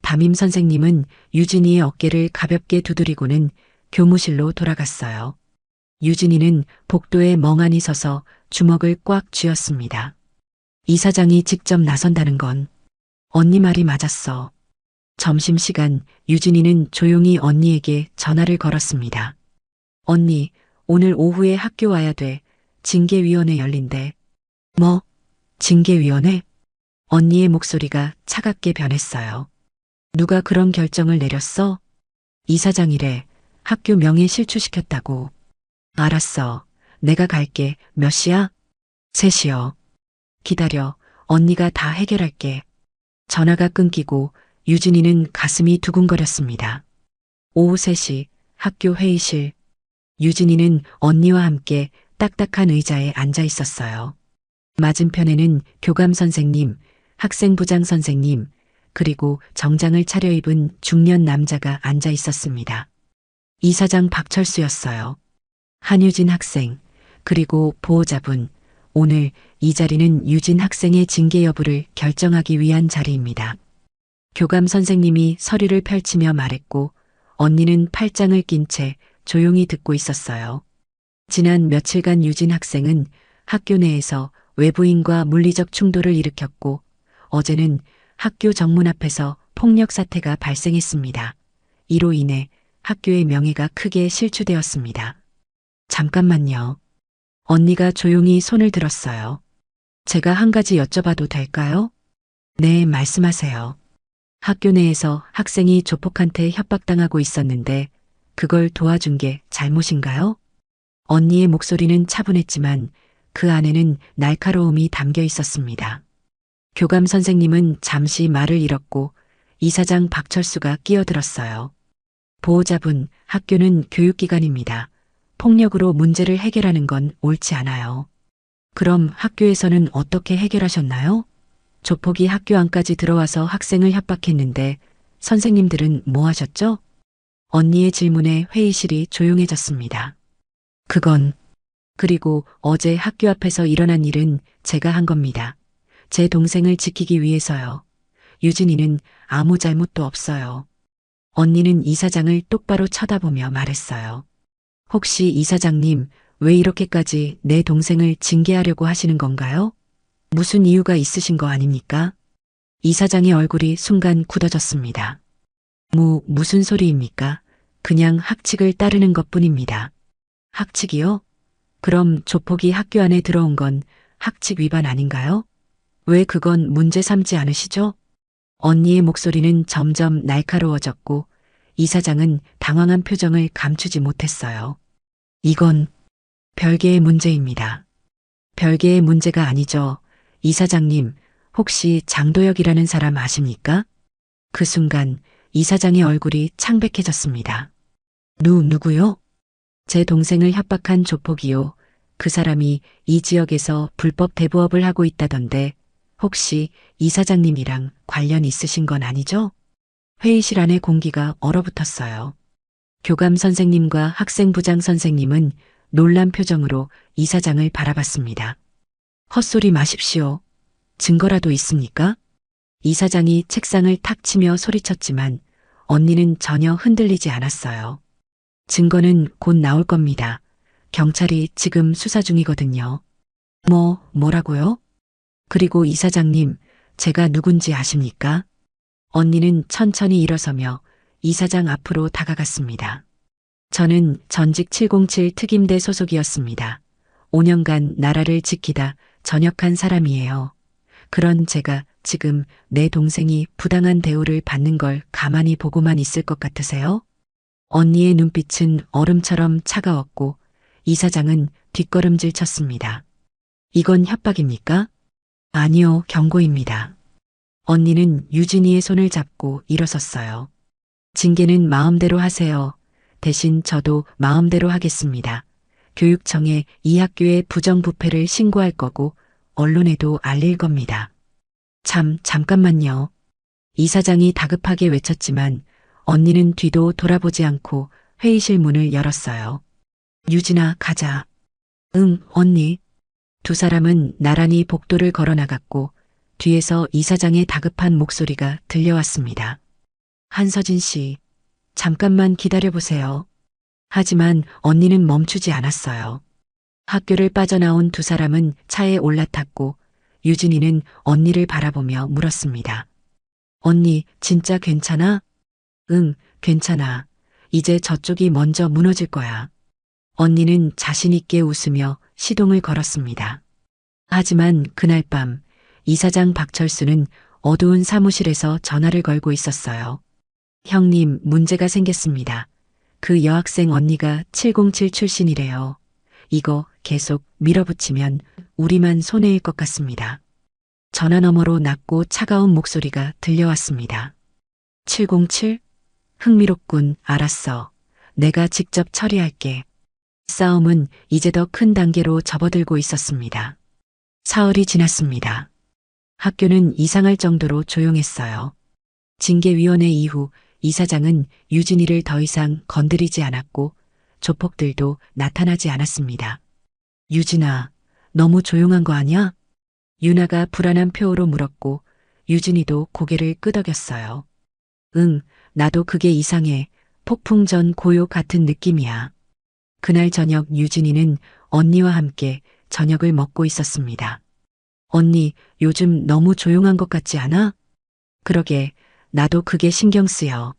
담임 선생님은 유진이의 어깨를 가볍게 두드리고는 교무실로 돌아갔어요. 유진이는 복도에 멍하니 서서 주먹을 꽉 쥐었습니다. 이사장이 직접 나선다는 건 언니 말이 맞았어. 점심시간 유진이는 조용히 언니에게 전화를 걸었습니다. 언니, 오늘 오후에 학교 와야 돼. 징계위원회 열린대. 뭐? 징계위원회? 언니의 목소리가 차갑게 변했어요. 누가 그런 결정을 내렸어? 이사장이래. 학교 명예 실추시켰다고. 알았어. 내가 갈게. 몇 시야? 3시요. 기다려. 언니가 다 해결할게. 전화가 끊기고 유진이는 가슴이 두근거렸습니다. 오후 3시 학교 회의실. 유진이는 언니와 함께 딱딱한 의자에 앉아 있었어요. 맞은편에는 교감 선생님, 학생부장 선생님, 그리고 정장을 차려입은 중년 남자가 앉아 있었습니다. 이사장 박철수였어요. 한유진 학생, 그리고 보호자분, 오늘 이 자리는 유진 학생의 징계 여부를 결정하기 위한 자리입니다. 교감 선생님이 서류를 펼치며 말했고 언니는 팔짱을 낀 채 조용히 듣고 있었어요. 지난 며칠간 유진 학생은 학교 내에서 외부인과 물리적 충돌을 일으켰고 어제는 학교 정문 앞에서 폭력 사태가 발생했습니다. 이로 인해 학교의 명예가 크게 실추되었습니다. 잠깐만요. 언니가 조용히 손을 들었어요. 제가 한 가지 여쭤봐도 될까요? 네, 말씀하세요. 학교 내에서 학생이 조폭한테 협박당하고 있었는데 그걸 도와준 게 잘못인가요? 언니의 목소리는 차분했지만 그 안에는 날카로움이 담겨 있었습니다. 교감 선생님은 잠시 말을 잃었고 이사장 박철수가 끼어들었어요. 보호자분, 학교는 교육기관입니다. 폭력으로 문제를 해결하는 건 옳지 않아요. 그럼 학교에서는 어떻게 해결하셨나요? 조폭이 학교 안까지 들어와서 학생을 협박했는데 선생님들은 뭐 하셨죠? 언니의 질문에 회의실이 조용해졌습니다. 그리고 어제 학교 앞에서 일어난 일은 제가 한 겁니다. 제 동생을 지키기 위해서요. 유진이는 아무 잘못도 없어요. 언니는 이사장을 똑바로 쳐다보며 말했어요. 혹시 이사장님, 왜 이렇게까지 내 동생을 징계하려고 하시는 건가요? 무슨 이유가 있으신 거 아닙니까? 이사장의 얼굴이 순간 굳어졌습니다. 무슨 소리입니까? 그냥 학칙을 따르는 것뿐입니다. 학칙이요? 그럼 조폭이 학교 안에 들어온 건 학칙 위반 아닌가요? 왜 그건 문제 삼지 않으시죠? 언니의 목소리는 점점 날카로워졌고 이사장은 당황한 표정을 감추지 못했어요. 이건 별개의 문제입니다. 별개의 문제가 아니죠. 이사장님, 혹시 장도혁이라는 사람 아십니까? 그 순간 이사장의 얼굴이 창백해졌습니다. 누구요? 제 동생을 협박한 조폭이요. 그 사람이 이 지역에서 불법 대부업을 하고 있다던데 혹시 이사장님이랑 관련 있으신 건 아니죠? 회의실 안의 공기가 얼어붙었어요. 교감 선생님과 학생부장 선생님은 놀란 표정으로 이사장을 바라봤습니다. 헛소리 마십시오. 증거라도 있습니까? 이사장이 책상을 탁 치며 소리쳤지만 언니는 전혀 흔들리지 않았어요. 증거는 곧 나올 겁니다. 경찰이 지금 수사 중이거든요. 뭐라고요? 그리고 이사장님, 제가 누군지 아십니까? 언니는 천천히 일어서며 이사장 앞으로 다가갔습니다. 저는 전직 707 특임대 소속이었습니다. 5년간 나라를 지키다 전역한 사람이에요. 그런 제가 지금 내 동생이 부당한 대우를 받는 걸 가만히 보고만 있을 것 같으세요? 언니의 눈빛은 얼음처럼 차가웠고 이사장은 뒷걸음질 쳤습니다. 이건 협박입니까? 아니요, 경고입니다. 언니는 유진이의 손을 잡고 일어섰어요. 징계는 마음대로 하세요. 대신 저도 마음대로 하겠습니다. 교육청에 이 학교의 부정부패를 신고할 거고 언론에도 알릴 겁니다. 잠깐만요. 이사장이 다급하게 외쳤지만 언니는 뒤도 돌아보지 않고 회의실 문을 열었어요. 유진아, 가자. 응, 언니. 두 사람은 나란히 복도를 걸어나갔고 뒤에서 이사장의 다급한 목소리가 들려왔습니다. 한서진 씨, 잠깐만 기다려보세요. 하지만 언니는 멈추지 않았어요. 학교를 빠져나온 두 사람은 차에 올라탔고 유진이는 언니를 바라보며 물었습니다. 언니, 진짜 괜찮아? 응, 괜찮아. 이제 저쪽이 먼저 무너질 거야. 언니는 자신있게 웃으며 시동을 걸었습니다. 하지만 그날 밤 이사장 박철수는 어두운 사무실에서 전화를 걸고 있었어요. 형님, 문제가 생겼습니다. 그 여학생 언니가 707 출신이래요. 이거 계속 밀어붙이면 우리만 손해일 것 같습니다. 전화 너머로 낮고 차가운 목소리가 들려왔습니다. 707? 흥미롭군. 알았어. 내가 직접 처리할게. 싸움은 이제 더 큰 단계로 접어들고 있었습니다. 사흘이 지났습니다. 학교는 이상할 정도로 조용했어요. 징계위원회 이후 이사장은 유진이를 더 이상 건드리지 않았고 조폭들도 나타나지 않았습니다. 유진아, 너무 조용한 거 아니야? 유나가 불안한 표호로 물었고 유진이도 고개를 끄덕였어요. 응, 나도 그게 이상해. 폭풍 전 고요 같은 느낌이야. 그날 저녁 유진이는 언니와 함께 저녁을 먹고 있었습니다. 언니, 요즘 너무 조용한 것 같지 않아? 그러게, 나도 그게 신경 쓰여.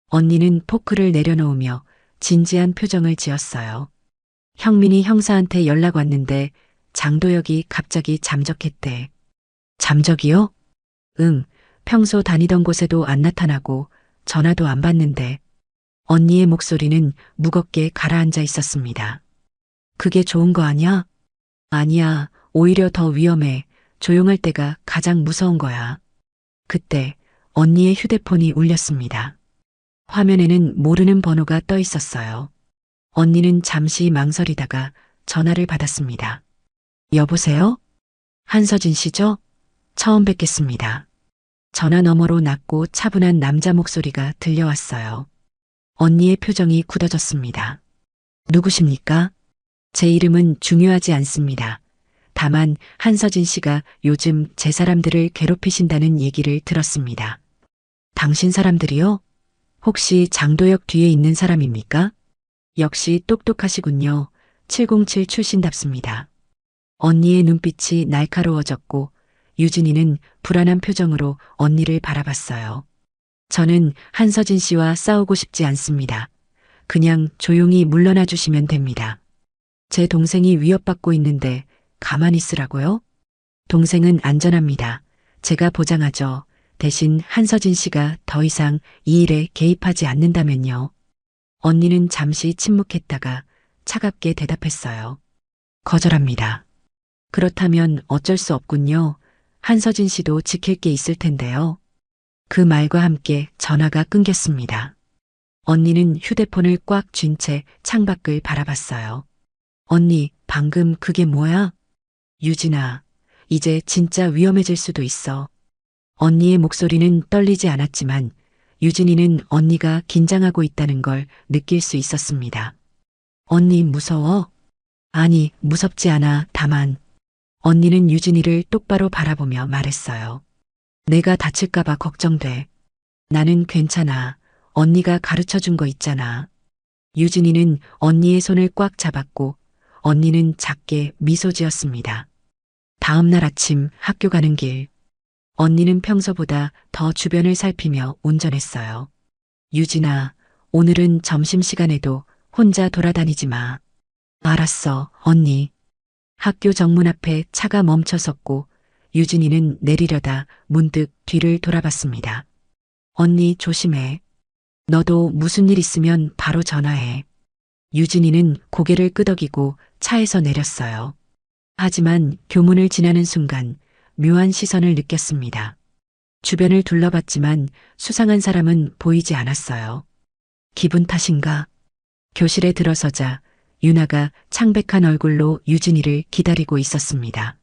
언니는 포크를 내려놓으며 진지한 표정을 지었어요. 형민이 형사한테 연락 왔는데 장도혁이 갑자기 잠적했대. 잠적이요? 응, 평소 다니던 곳에도 안 나타나고 전화도 안 받는데. 언니의 목소리는 무겁게 가라앉아 있었습니다. 그게 좋은 거 아니야? 아니야, 오히려 더 위험해. 조용할 때가 가장 무서운 거야. 그때 언니의 휴대폰이 울렸습니다. 화면에는 모르는 번호가 떠 있었어요. 언니는 잠시 망설이다가 전화를 받았습니다. 여보세요? 한서진 씨죠? 처음 뵙겠습니다. 전화 너머로 낮고 차분한 남자 목소리가 들려왔어요. 언니의 표정이 굳어졌습니다. 누구십니까? 제 이름은 중요하지 않습니다. 다만 한서진 씨가 요즘 제 사람들을 괴롭히신다는 얘기를 들었습니다. 당신 사람들이요? 혹시 장도역 뒤에 있는 사람입니까? 역시 똑똑하시군요. 707 출신답습니다. 언니의 눈빛이 날카로워졌고 유진이는 불안한 표정으로 언니를 바라봤어요. 저는 한서진 씨와 싸우고 싶지 않습니다. 그냥 조용히 물러나 주시면 됩니다. 제 동생이 위협받고 있는데 가만히 있으라고요? 동생은 안전합니다. 제가 보장하죠. 대신 한서진 씨가 더 이상 이 일에 개입하지 않는다면요. 언니는 잠시 침묵했다가 차갑게 대답했어요. 거절합니다. 그렇다면 어쩔 수 없군요. 한서진 씨도 지킬 게 있을 텐데요. 그 말과 함께 전화가 끊겼습니다. 언니는 휴대폰을 꽉 쥔 채 창밖을 바라봤어요. 언니, 방금 그게 뭐야? 유진아, 이제 진짜 위험해질 수도 있어. 언니의 목소리는 떨리지 않았지만 유진이는 언니가 긴장하고 있다는 걸 느낄 수 있었습니다. 언니 무서워? 아니, 무섭지 않아. 다만 언니는 유진이를 똑바로 바라보며 말했어요. 내가 다칠까봐 걱정돼. 나는 괜찮아. 언니가 가르쳐 준 거 있잖아. 유진이는 언니의 손을 꽉 잡았고 언니는 작게 미소 지었습니다. 다음 날 아침 학교 가는 길. 언니는 평소보다 더 주변을 살피며 운전했어요. 유진아, 오늘은 점심시간에도 혼자 돌아다니지 마. 알았어, 언니. 학교 정문 앞에 차가 멈춰섰고 유진이는 내리려다 문득 뒤를 돌아봤습니다. 언니 조심해. 너도 무슨 일 있으면 바로 전화해. 유진이는 고개를 끄덕이고 차에서 내렸어요. 하지만 교문을 지나는 순간 묘한 시선을 느꼈습니다. 주변을 둘러봤지만 수상한 사람은 보이지 않았어요. 기분 탓인가? 교실에 들어서자 유나가 창백한 얼굴로 유진이를 기다리고 있었습니다.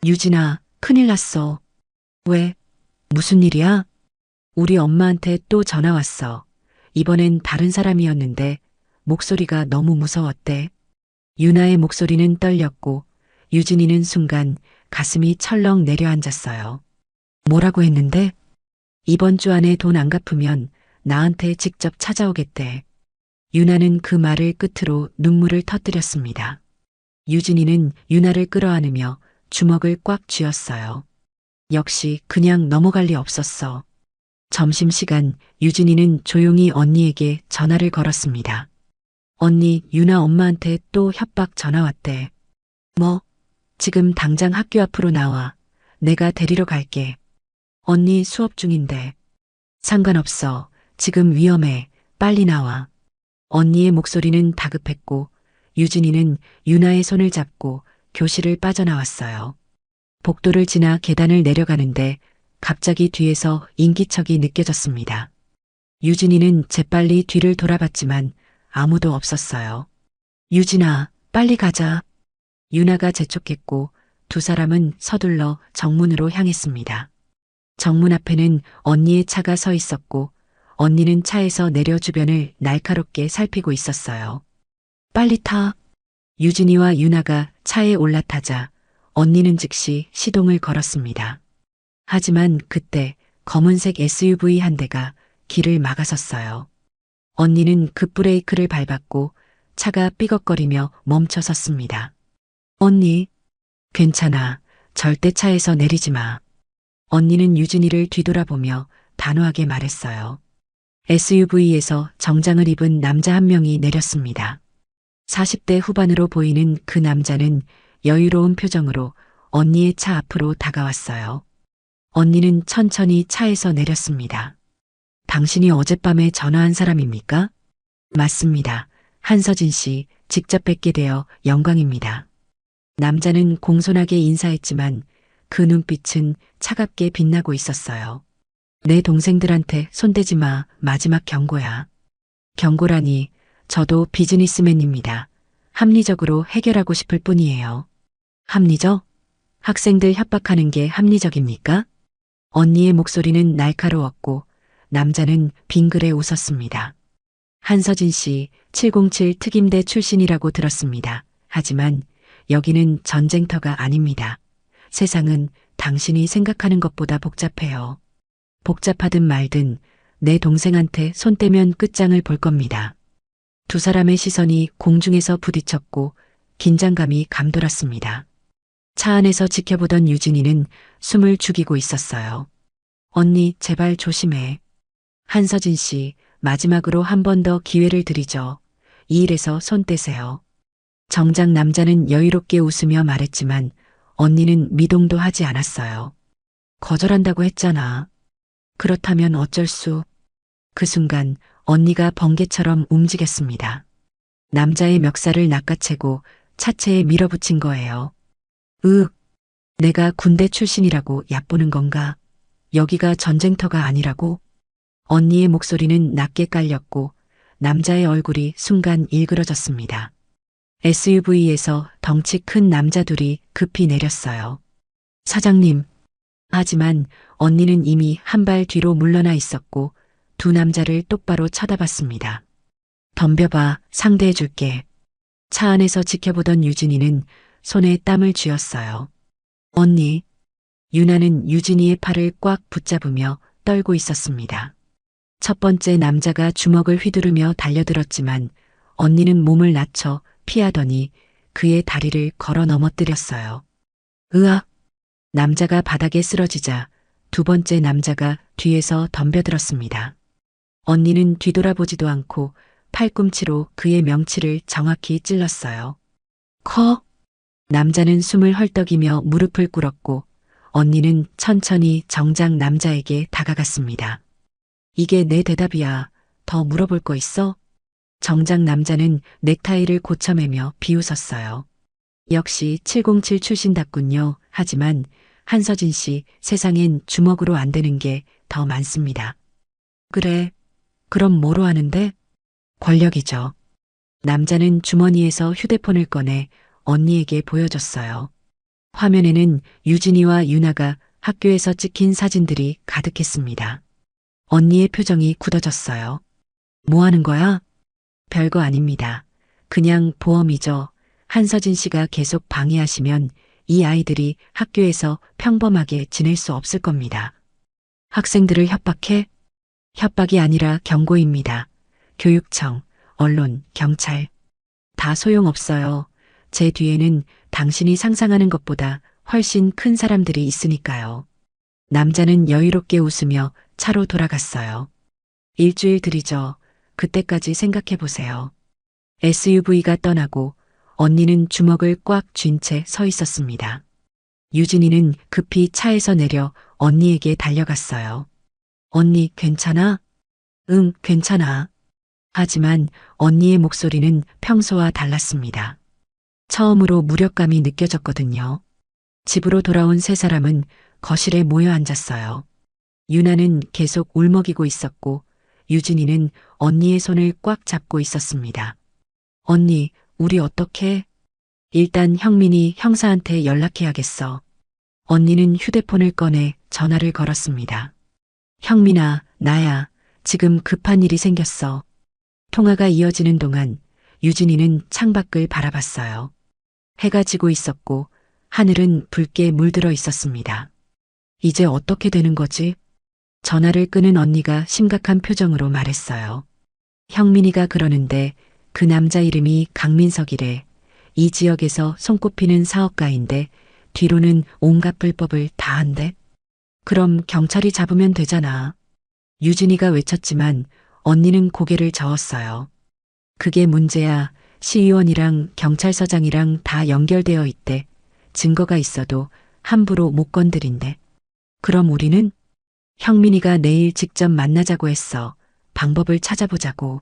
유진아, 큰일 났어. 왜? 무슨 일이야? 우리 엄마한테 또 전화 왔어. 이번엔 다른 사람이었는데 목소리가 너무 무서웠대. 유나의 목소리는 떨렸고 유진이는 순간 가슴이 철렁 내려앉았어요. 뭐라고 했는데? 이번 주 안에 돈 안 갚으면 나한테 직접 찾아오겠대. 유나는 그 말을 끝으로 눈물을 터뜨렸습니다. 유진이는 유나를 끌어안으며 주먹을 꽉 쥐었어요. 역시 그냥 넘어갈 리 없었어. 점심시간 유진이는 조용히 언니에게 전화를 걸었습니다. 언니, 유나 엄마한테 또 협박 전화 왔대. 뭐? 지금 당장 학교 앞으로 나와. 내가 데리러 갈게. 언니 수업 중인데. 상관없어. 지금 위험해. 빨리 나와. 언니의 목소리는 다급했고 유진이는 유나의 손을 잡고 교실을 빠져나왔어요. 복도를 지나 계단을 내려가는데 갑자기 뒤에서 인기척이 느껴졌습니다. 유진이는 재빨리 뒤를 돌아봤지만 아무도 없었어요. 유진아, 빨리 가자. 유나가 재촉했고 두 사람은 서둘러 정문으로 향했습니다. 정문 앞에는 언니의 차가 서 있었고 언니는 차에서 내려 주변을 날카롭게 살피고 있었어요. 빨리 타. 유진이와 유나가 차에 올라타자 언니는 즉시 시동을 걸었습니다. 하지만 그때 검은색 SUV 한 대가 길을 막아섰어요. 언니는 급브레이크를 밟았고 차가 삐걱거리며 멈춰 섰습니다. 언니, 괜찮아. 절대 차에서 내리지 마. 언니는 유진이를 뒤돌아보며 단호하게 말했어요. SUV에서 정장을 입은 남자 한 명이 내렸습니다. 40대 후반으로 보이는 그 남자는 여유로운 표정으로 언니의 차 앞으로 다가왔어요. 언니는 천천히 차에서 내렸습니다. 당신이 어젯밤에 전화한 사람입니까? 맞습니다. 한서진 씨, 직접 뵙게 되어 영광입니다. 남자는 공손하게 인사했지만 그 눈빛은 차갑게 빛나고 있었어요. 내 동생들한테 손대지 마. 마지막 경고야. 경고라니, 저도 비즈니스맨입니다. 합리적으로 해결하고 싶을 뿐이에요. 합리적? 학생들 협박하는 게 합리적입니까? 언니의 목소리는 날카로웠고 남자는 빙그레 웃었습니다. 한서진 씨 707 특임대 출신이라고 들었습니다. 하지만 여기는 전쟁터가 아닙니다. 세상은 당신이 생각하는 것보다 복잡해요. 복잡하든 말든 내 동생한테 손 떼면 끝장을 볼 겁니다. 두 사람의 시선이 공중에서 부딪혔고 긴장감이 감돌았습니다. 차 안에서 지켜보던 유진이는 숨을 죽이고 있었어요. 언니, 제발 조심해. 한서진 씨, 마지막으로 한 번 더 기회를 드리죠. 이 일에서 손 떼세요. 정작 남자는 여유롭게 웃으며 말했지만 언니는 미동도 하지 않았어요. 거절한다고 했잖아. 그렇다면 어쩔 수. 그 순간 언니가 번개처럼 움직였습니다. 남자의 멱살을 낚아채고 차체에 밀어붙인 거예요. 내가 군대 출신이라고 얕보는 건가? 여기가 전쟁터가 아니라고? 언니의 목소리는 낮게 깔렸고 남자의 얼굴이 순간 일그러졌습니다. SUV에서 덩치 큰 남자 둘이 급히 내렸어요. 사장님. 하지만 언니는 이미 한 발 뒤로 물러나 있었고 두 남자를 똑바로 쳐다봤습니다. 덤벼봐, 상대해줄게. 차 안에서 지켜보던 유진이는 손에 땀을 쥐었어요. 언니. 유나는 유진이의 팔을 꽉 붙잡으며 떨고 있었습니다. 첫 번째 남자가 주먹을 휘두르며 달려들었지만 언니는 몸을 낮춰 피하더니 그의 다리를 걸어 넘어뜨렸어요. 으악! 남자가 바닥에 쓰러지자 두 번째 남자가 뒤에서 덤벼들었습니다. 언니는 뒤돌아보지도 않고 팔꿈치로 그의 명치를 정확히 찔렀어요. 커! 남자는 숨을 헐떡이며 무릎을 꿇었고 언니는 천천히 정작 남자에게 다가갔습니다. 이게 내 대답이야. 더 물어볼 거 있어? 정작 남자는 넥타이를 고쳐매며 비웃었어요. 역시 707 출신답군요. 하지만 한서진 씨, 세상엔 주먹으로 안 되는 게 더 많습니다. 그래. 그럼 뭐로 하는데? 권력이죠. 남자는 주머니에서 휴대폰을 꺼내 언니에게 보여줬어요. 화면에는 유진이와 유나가 학교에서 찍힌 사진들이 가득했습니다. 언니의 표정이 굳어졌어요. 뭐 하는 거야? 별거 아닙니다. 그냥 보험이죠. 한서진 씨가 계속 방해하시면 이 아이들이 학교에서 평범하게 지낼 수 없을 겁니다. 학생들을 협박해? 협박이 아니라 경고입니다. 교육청, 언론, 경찰. 다 소용없어요. 제 뒤에는 당신이 상상하는 것보다 훨씬 큰 사람들이 있으니까요. 남자는 여유롭게 웃으며 차로 돌아갔어요. 일주일 들이죠. 그때까지 생각해 보세요. SUV가 떠나고 언니는 주먹을 꽉 쥔 채 서 있었습니다. 유진이는 급히 차에서 내려 언니에게 달려갔어요. 언니, 괜찮아? 응, 괜찮아. 하지만 언니의 목소리는 평소와 달랐습니다. 처음으로 무력감이 느껴졌거든요. 집으로 돌아온 세 사람은 거실에 모여 앉았어요. 유나는 계속 울먹이고 있었고 유진이는 언니의 손을 꽉 잡고 있었습니다. 언니, 우리 어떡해? 일단 형민이 형사한테 연락해야겠어. 언니는 휴대폰을 꺼내 전화를 걸었습니다. 형민아, 나야. 지금 급한 일이 생겼어. 통화가 이어지는 동안 유진이는 창밖을 바라봤어요. 해가 지고 있었고 하늘은 붉게 물들어 있었습니다. 이제 어떻게 되는 거지? 전화를 끄는 언니가 심각한 표정으로 말했어요. 형민이가 그러는데 그 남자 이름이 강민석이래. 이 지역에서 손꼽히는 사업가인데 뒤로는 온갖 불법을 다 한대. 그럼 경찰이 잡으면 되잖아. 유진이가 외쳤지만 언니는 고개를 저었어요. 그게 문제야. 시의원이랑 경찰서장이랑 다 연결되어 있대. 증거가 있어도 함부로 못 건드린대. 그럼 우리는? 형민이가 내일 직접 만나자고 했어. 방법을 찾아보자고.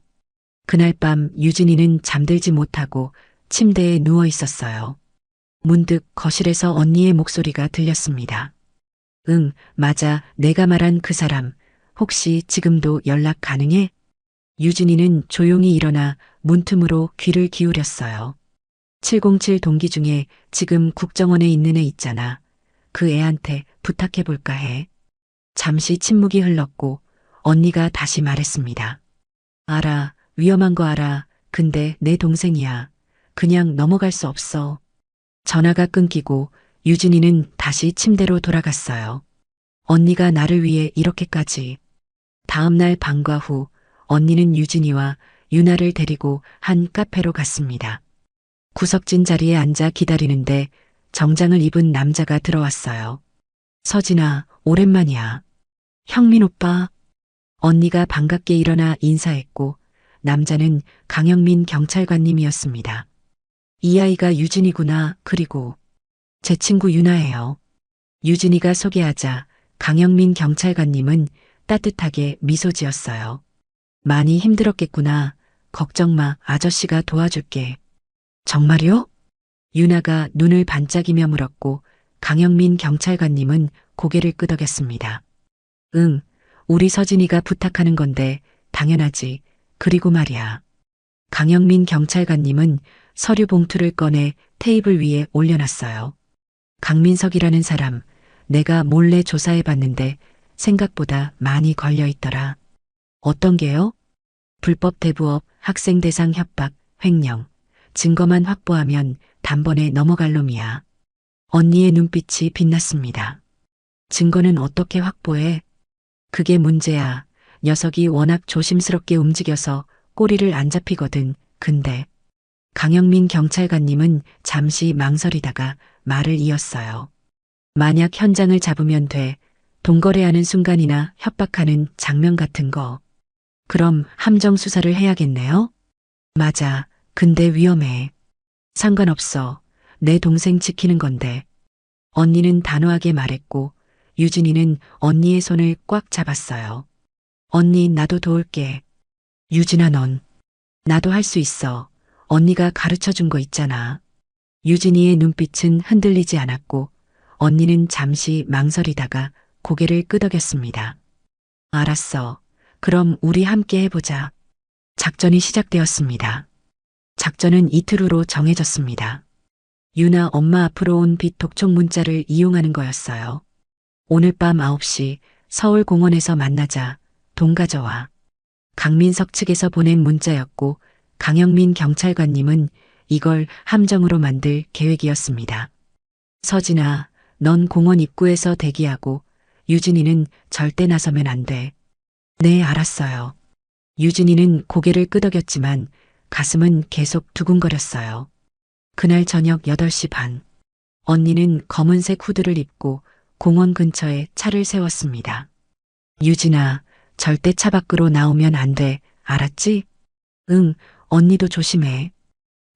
그날 밤 유진이는 잠들지 못하고 침대에 누워 있었어요. 문득 거실에서 언니의 목소리가 들렸습니다. 응, 맞아. 내가 말한 그 사람. 혹시 지금도 연락 가능해? 유진이는 조용히 일어나 문틈으로 귀를 기울였어요. 707 동기 중에 지금 국정원에 있는 애 있잖아. 그 애한테 부탁해볼까 해. 잠시 침묵이 흘렀고 언니가 다시 말했습니다. 알아. 위험한 거 알아. 근데 내 동생이야. 그냥 넘어갈 수 없어. 전화가 끊기고 유진이는 다시 침대로 돌아갔어요. 언니가 나를 위해 이렇게까지. 다음 날 방과 후 언니는 유진이와 유나를 데리고 한 카페로 갔습니다. 구석진 자리에 앉아 기다리는데 정장을 입은 남자가 들어왔어요. 서진아, 오랜만이야. 형민 오빠. 언니가 반갑게 일어나 인사했고 남자는 강영민 경찰관님이었습니다. 이 아이가 유진이구나. 그리고 제 친구 유나예요. 유진이가 소개하자 강영민 경찰관님은 따뜻하게 미소 지었어요. 많이 힘들었겠구나. 걱정 마. 아저씨가 도와줄게. 정말요? 유나가 눈을 반짝이며 물었고 강영민 경찰관님은 고개를 끄덕였습니다. 응, 우리 서진이가 부탁하는 건데 당연하지. 그리고 말이야. 강영민 경찰관님은 서류 봉투를 꺼내 테이블 위에 올려놨어요. 강민석이라는 사람, 내가 몰래 조사해 봤는데 생각보다 많이 걸려 있더라. 어떤 게요? 불법 대부업, 학생 대상 협박, 횡령. 증거만 확보하면 단번에 넘어갈 놈이야. 언니의 눈빛이 빛났습니다. 증거는 어떻게 확보해? 그게 문제야. 녀석이 워낙 조심스럽게 움직여서 꼬리를 안 잡히거든. 근데 강영민 경찰관님은 잠시 망설이다가 말을 이었어요. 만약 현장을 잡으면 돼. 동거래하는 순간이나 협박하는 장면 같은 거. 그럼 함정 수사를 해야겠네요? 맞아. 근데 위험해. 상관없어. 내 동생 지키는 건데. 언니는 단호하게 말했고 유진이는 언니의 손을 꽉 잡았어요. 언니, 나도 도울게. 유진아, 넌. 나도 할 수 있어. 언니가 가르쳐 준 거 있잖아. 유진이의 눈빛은 흔들리지 않았고 언니는 잠시 망설이다가 고개를 끄덕였습니다. 알았어. 그럼 우리 함께 해보자. 작전이 시작되었습니다. 작전은 이틀 후로 정해졌습니다. 유나 엄마 앞으로 온 빛 독촉 문자를 이용하는 거였어요. 오늘 밤 9시 서울공원에서 만나자. 돈 가져와. 강민석 측에서 보낸 문자였고 강영민 경찰관님은 이걸 함정으로 만들 계획이었습니다. 서진아, 넌 공원 입구에서 대기하고 유진이는 절대 나서면 안 돼. 네, 알았어요. 유진이는 고개를 끄덕였지만 가슴은 계속 두근거렸어요. 그날 저녁 8시 반. 언니는 검은색 후드를 입고 공원 근처에 차를 세웠습니다. 유진아, 절대 차 밖으로 나오면 안 돼. 알았지? 응, 언니도 조심해.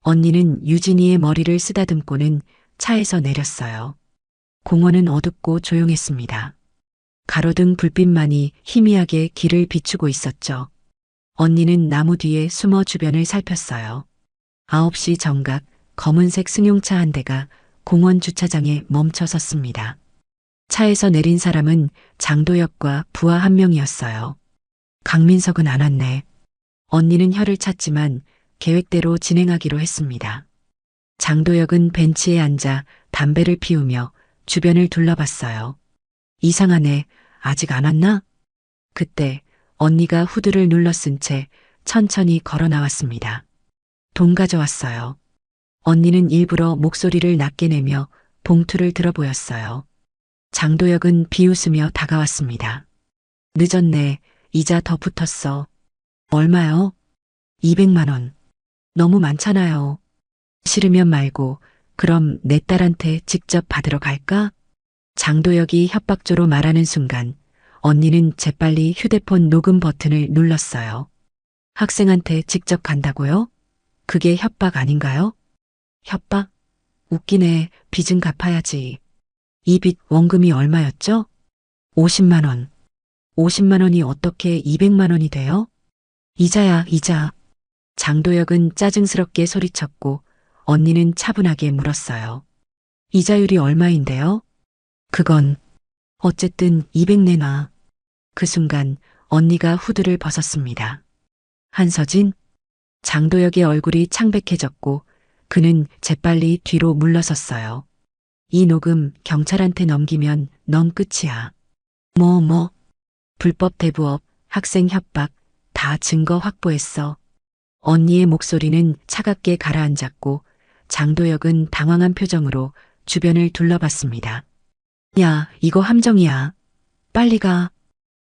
언니는 유진이의 머리를 쓰다듬고는 차에서 내렸어요. 공원은 어둡고 조용했습니다. 가로등 불빛만이 희미하게 길을 비추고 있었죠. 언니는 나무 뒤에 숨어 주변을 살폈어요. 9시 정각 검은색 승용차 한 대가 공원 주차장에 멈춰 섰습니다. 차에서 내린 사람은 장도혁과 부하 한 명이었어요. 강민석은 안 왔네. 언니는 혀를 찼지만 계획대로 진행하기로 했습니다. 장도혁은 벤치에 앉아 담배를 피우며 주변을 둘러봤어요. 이상하네. 아직 안 왔나? 그때 언니가 후드를 눌러 쓴 채 천천히 걸어 나왔습니다. 돈 가져왔어요. 언니는 일부러 목소리를 낮게 내며 봉투를 들어 보였어요. 장도혁은 비웃으며 다가왔습니다. 늦었네. 이자 더 붙었어. 얼마요? 200만 원. 너무 많잖아요. 싫으면 말고 그럼 내 딸한테 직접 받으러 갈까? 장도혁이 협박조로 말하는 순간 언니는 재빨리 휴대폰 녹음 버튼을 눌렀어요. 학생한테 직접 간다고요? 그게 협박 아닌가요? 협박? 웃기네. 빚은 갚아야지. 이 빚 원금이 얼마였죠? 50만 원. 50만 원이 어떻게 200만 원이 돼요? 이자야, 이자. 장도혁은 짜증스럽게 소리쳤고 언니는 차분하게 물었어요. 이자율이 얼마인데요? 그건 어쨌든 200 내놔. 그 순간 언니가 후드를 벗었습니다. 한서진? 장도혁의 얼굴이 창백해졌고 그는 재빨리 뒤로 물러섰어요. 이 녹음 경찰한테 넘기면 넌 끝이야. 뭐. 불법 대부업, 학생 협박, 다 증거 확보했어. 언니의 목소리는 차갑게 가라앉았고 장도혁은 당황한 표정으로 주변을 둘러봤습니다. 야, 이거 함정이야. 빨리 가.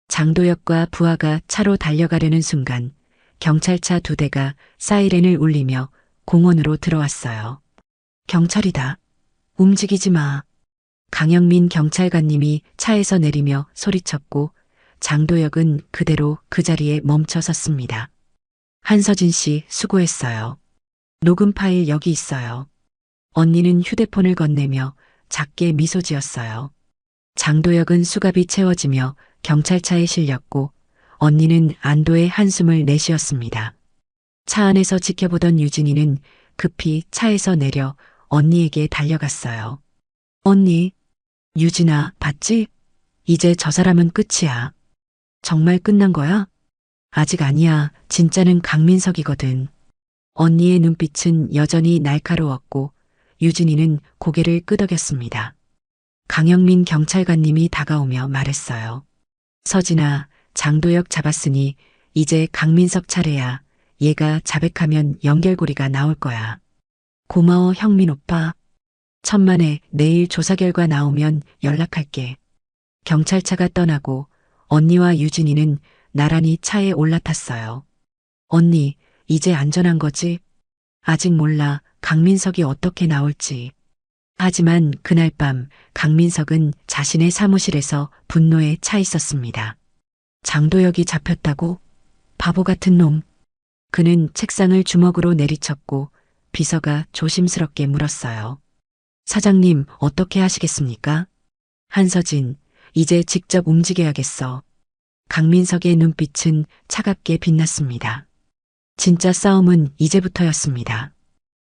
장도혁과 부하가 차로 달려가려는 순간 경찰차 2대가 사이렌을 울리며 공원으로 들어왔어요. 경찰이다. 움직이지 마. 강영민 경찰관님이 차에서 내리며 소리쳤고 장도혁은 그대로 그 자리에 멈춰 섰습니다. 한서진 씨 수고했어요. 녹음 파일 여기 있어요. 언니는 휴대폰을 건네며 작게 미소 지었어요. 장도혁은 수갑이 채워지며 경찰차에 실렸고 언니는 안도의 한숨을 내쉬었습니다. 차 안에서 지켜보던 유진이는 급히 차에서 내려 언니에게 달려갔어요. 언니, 유진아, 봤지? 이제 저 사람은 끝이야. 정말 끝난 거야? 아직 아니야. 진짜는 강민석이거든. 언니의 눈빛은 여전히 날카로웠고 유진이는 고개를 끄덕였습니다. 강영민 경찰관님이 다가오며 말했어요. 서진아, 장도혁 잡았으니 이제 강민석 차례야. 얘가 자백하면 연결고리가 나올 거야. 고마워 형민 오빠. 천만에 내일 조사 결과 나오면 연락할게. 경찰차가 떠나고 언니와 유진이는 나란히 차에 올라탔어요. 언니, 이제 안전한 거지? 아직 몰라. 강민석이 어떻게 나올지. 하지만 그날 밤 강민석은 자신의 사무실에서 분노에 차 있었습니다. 장도혁이 잡혔다고? 바보 같은 놈. 그는 책상을 주먹으로 내리쳤고 비서가 조심스럽게 물었어요. 사장님, 어떻게 하시겠습니까? 한서진, 이제 직접 움직여야겠어. 강민석의 눈빛은 차갑게 빛났습니다. 진짜 싸움은 이제부터였습니다.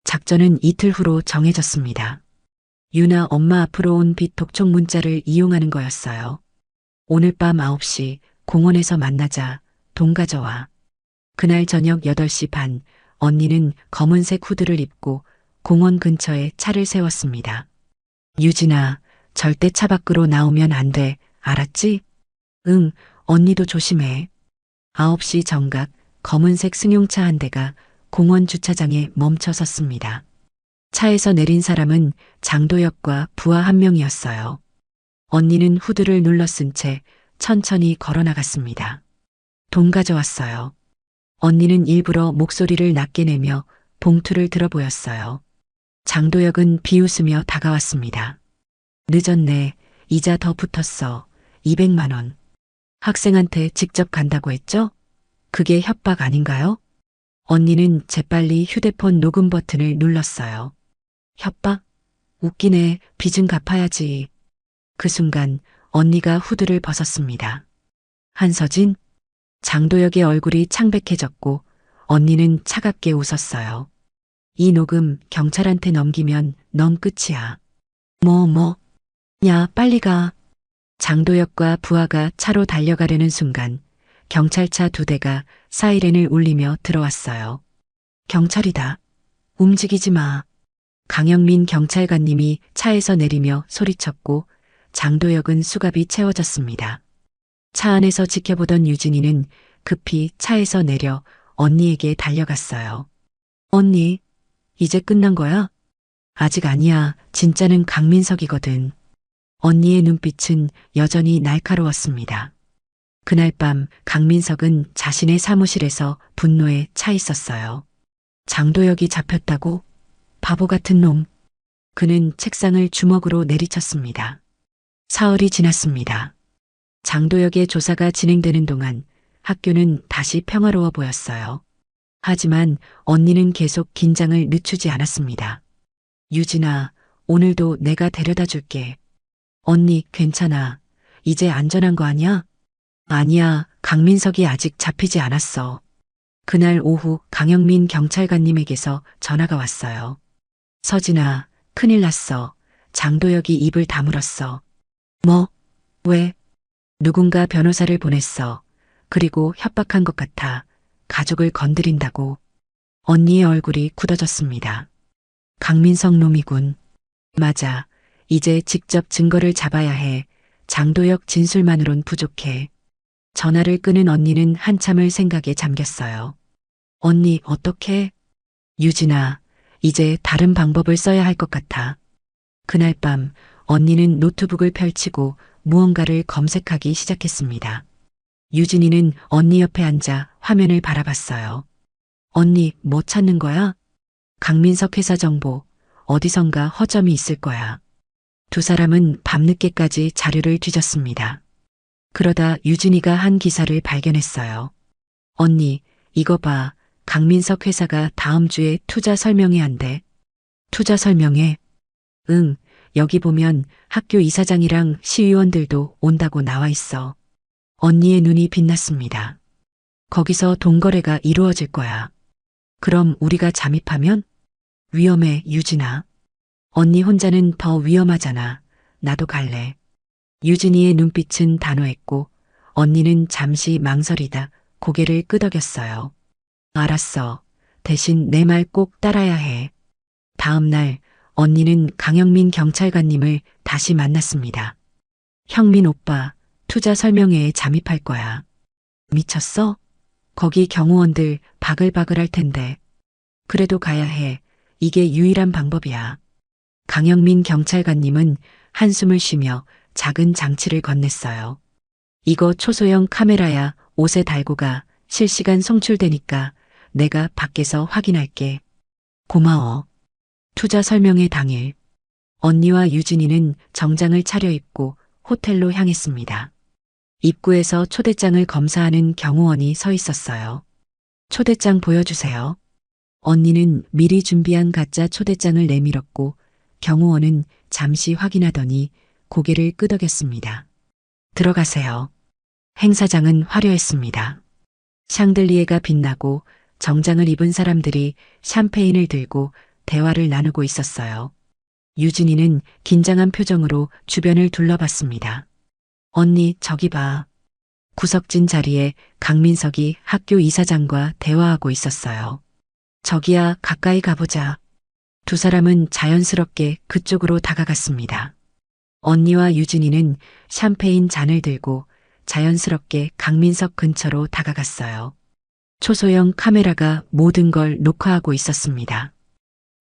작전은 이틀 후로 정해졌습니다. 유나 엄마 앞으로 온 빛 독촉 문자를 이용하는 거였어요. 오늘 밤 9시 공원에서 만나자. 돈 가져와. 그날 저녁 8시 반 언니는 검은색 후드를 입고 공원 근처에 차를 세웠습니다. 유진아, 절대 차 밖으로 나오면 안 돼. 알았지? 응, 언니도 조심해. 9시 정각 검은색 승용차 한 대가 공원 주차장에 멈춰 섰습니다. 차에서 내린 사람은 장도혁과 부하 한 명이었어요. 언니는 후드를 눌러 쓴 채 천천히 걸어 나갔습니다. 돈 가져왔어요. 언니는 일부러 목소리를 낮게 내며 봉투를 들어 보였어요. 장도혁은 비웃으며 다가왔습니다. 늦었네. 이자 더 붙었어. 200만 원. 학생한테 직접 간다고 했죠? 그게 협박 아닌가요? 언니는 재빨리 휴대폰 녹음 버튼을 눌렀어요. 협박? 웃기네. 빚은 갚아야지. 그 순간 언니가 후드를 벗었습니다. 한서진? 장도혁의 얼굴이 창백해졌고 언니는 차갑게 웃었어요. 이 녹음 경찰한테 넘기면 넌 끝이야. 뭐. 야, 빨리 가. 장도혁과 부하가 차로 달려가려는 순간 경찰차 2대가 사이렌을 울리며 들어왔어요. 경찰이다. 움직이지 마. 강영민 경찰관님이 차에서 내리며 소리쳤고 장도혁은 수갑이 채워졌습니다. 차 안에서 지켜보던 유진이는 급히 차에서 내려 언니에게 달려갔어요. 언니, 이제 끝난 거야? 아직 아니야. 진짜는 강민석이거든. 언니의 눈빛은 여전히 날카로웠습니다. 그날 밤 강민석은 자신의 사무실에서 분노에 차 있었어요. 장도혁이 잡혔다고? 바보 같은 놈. 그는 책상을 주먹으로 내리쳤습니다. 사흘이 지났습니다. 장도혁의 조사가 진행되는 동안 학교는 다시 평화로워 보였어요. 하지만 언니는 계속 긴장을 늦추지 않았습니다. 유진아, 오늘도 내가 데려다 줄게. 언니, 괜찮아. 이제 안전한 거 아니야? 아니야, 강민석이 아직 잡히지 않았어. 그날 오후 강영민 경찰관님에게서 전화가 왔어요. 서진아, 큰일 났어. 장도혁이 입을 다물었어. 뭐? 왜? 누군가 변호사를 보냈어. 그리고 협박한 것 같아. 가족을 건드린다고. 언니의 얼굴이 굳어졌습니다. 강민석 놈이군. 맞아. 이제 직접 증거를 잡아야 해. 장도혁 진술만으론 부족해. 전화를 끊은 언니는 한참을 생각에 잠겼어요. 언니, 어떡해? 유진아, 이제 다른 방법을 써야 할 것 같아. 그날 밤 언니는 노트북을 펼치고 무언가를 검색하기 시작했습니다. 유진이는 언니 옆에 앉아 화면을 바라봤어요. 언니, 뭐 찾는 거야? 강민석 회사 정보, 어디선가 허점이 있을 거야. 두 사람은 밤늦게까지 자료를 뒤졌습니다. 그러다 유진이가 한 기사를 발견했어요. 언니, 이거 봐. 강민석 회사가 다음 주에 투자 설명회 한대. 투자 설명회? 응, 여기 보면 학교 이사장이랑 시의원들도 온다고 나와 있어. 언니의 눈이 빛났습니다. 거기서 돈거래가 이루어질 거야. 그럼 우리가 잠입하면? 위험해, 유진아. 언니 혼자는 더 위험하잖아. 나도 갈래. 유진이의 눈빛은 단호했고 언니는 잠시 망설이다 고개를 끄덕였어요. 알았어. 대신 내 말 꼭 따라야 해. 다음 날 언니는 강영민 경찰관님을 다시 만났습니다. 형민 오빠, 투자 설명회에 잠입할 거야. 미쳤어? 거기 경호원들 바글바글 할 텐데. 그래도 가야 해. 이게 유일한 방법이야. 강영민 경찰관님은 한숨을 쉬며 작은 장치를 건넸어요. 이거 초소형 카메라야. 옷에 달고 가. 실시간 송출되니까 내가 밖에서 확인할게. 고마워. 투자 설명회 당일 언니와 유진이는 정장을 차려입고 호텔로 향했습니다. 입구에서 초대장을 검사하는 경호원이 서 있었어요. 초대장 보여주세요. 언니는 미리 준비한 가짜 초대장을 내밀었고 경호원은 잠시 확인하더니 고개를 끄덕였습니다. 들어가세요. 행사장은 화려했습니다. 샹들리에가 빛나고 정장을 입은 사람들이 샴페인을 들고 대화를 나누고 있었어요. 유진이는 긴장한 표정으로 주변을 둘러봤습니다. 언니, 저기 봐. 구석진 자리에 강민석이 학교 이사장과 대화하고 있었어요. 저기야, 가까이 가보자. 두 사람은 자연스럽게 그쪽으로 다가갔습니다. 언니와 유진이는 샴페인 잔을 들고 자연스럽게 강민석 근처로 다가갔어요. 초소형 카메라가 모든 걸 녹화하고 있었습니다.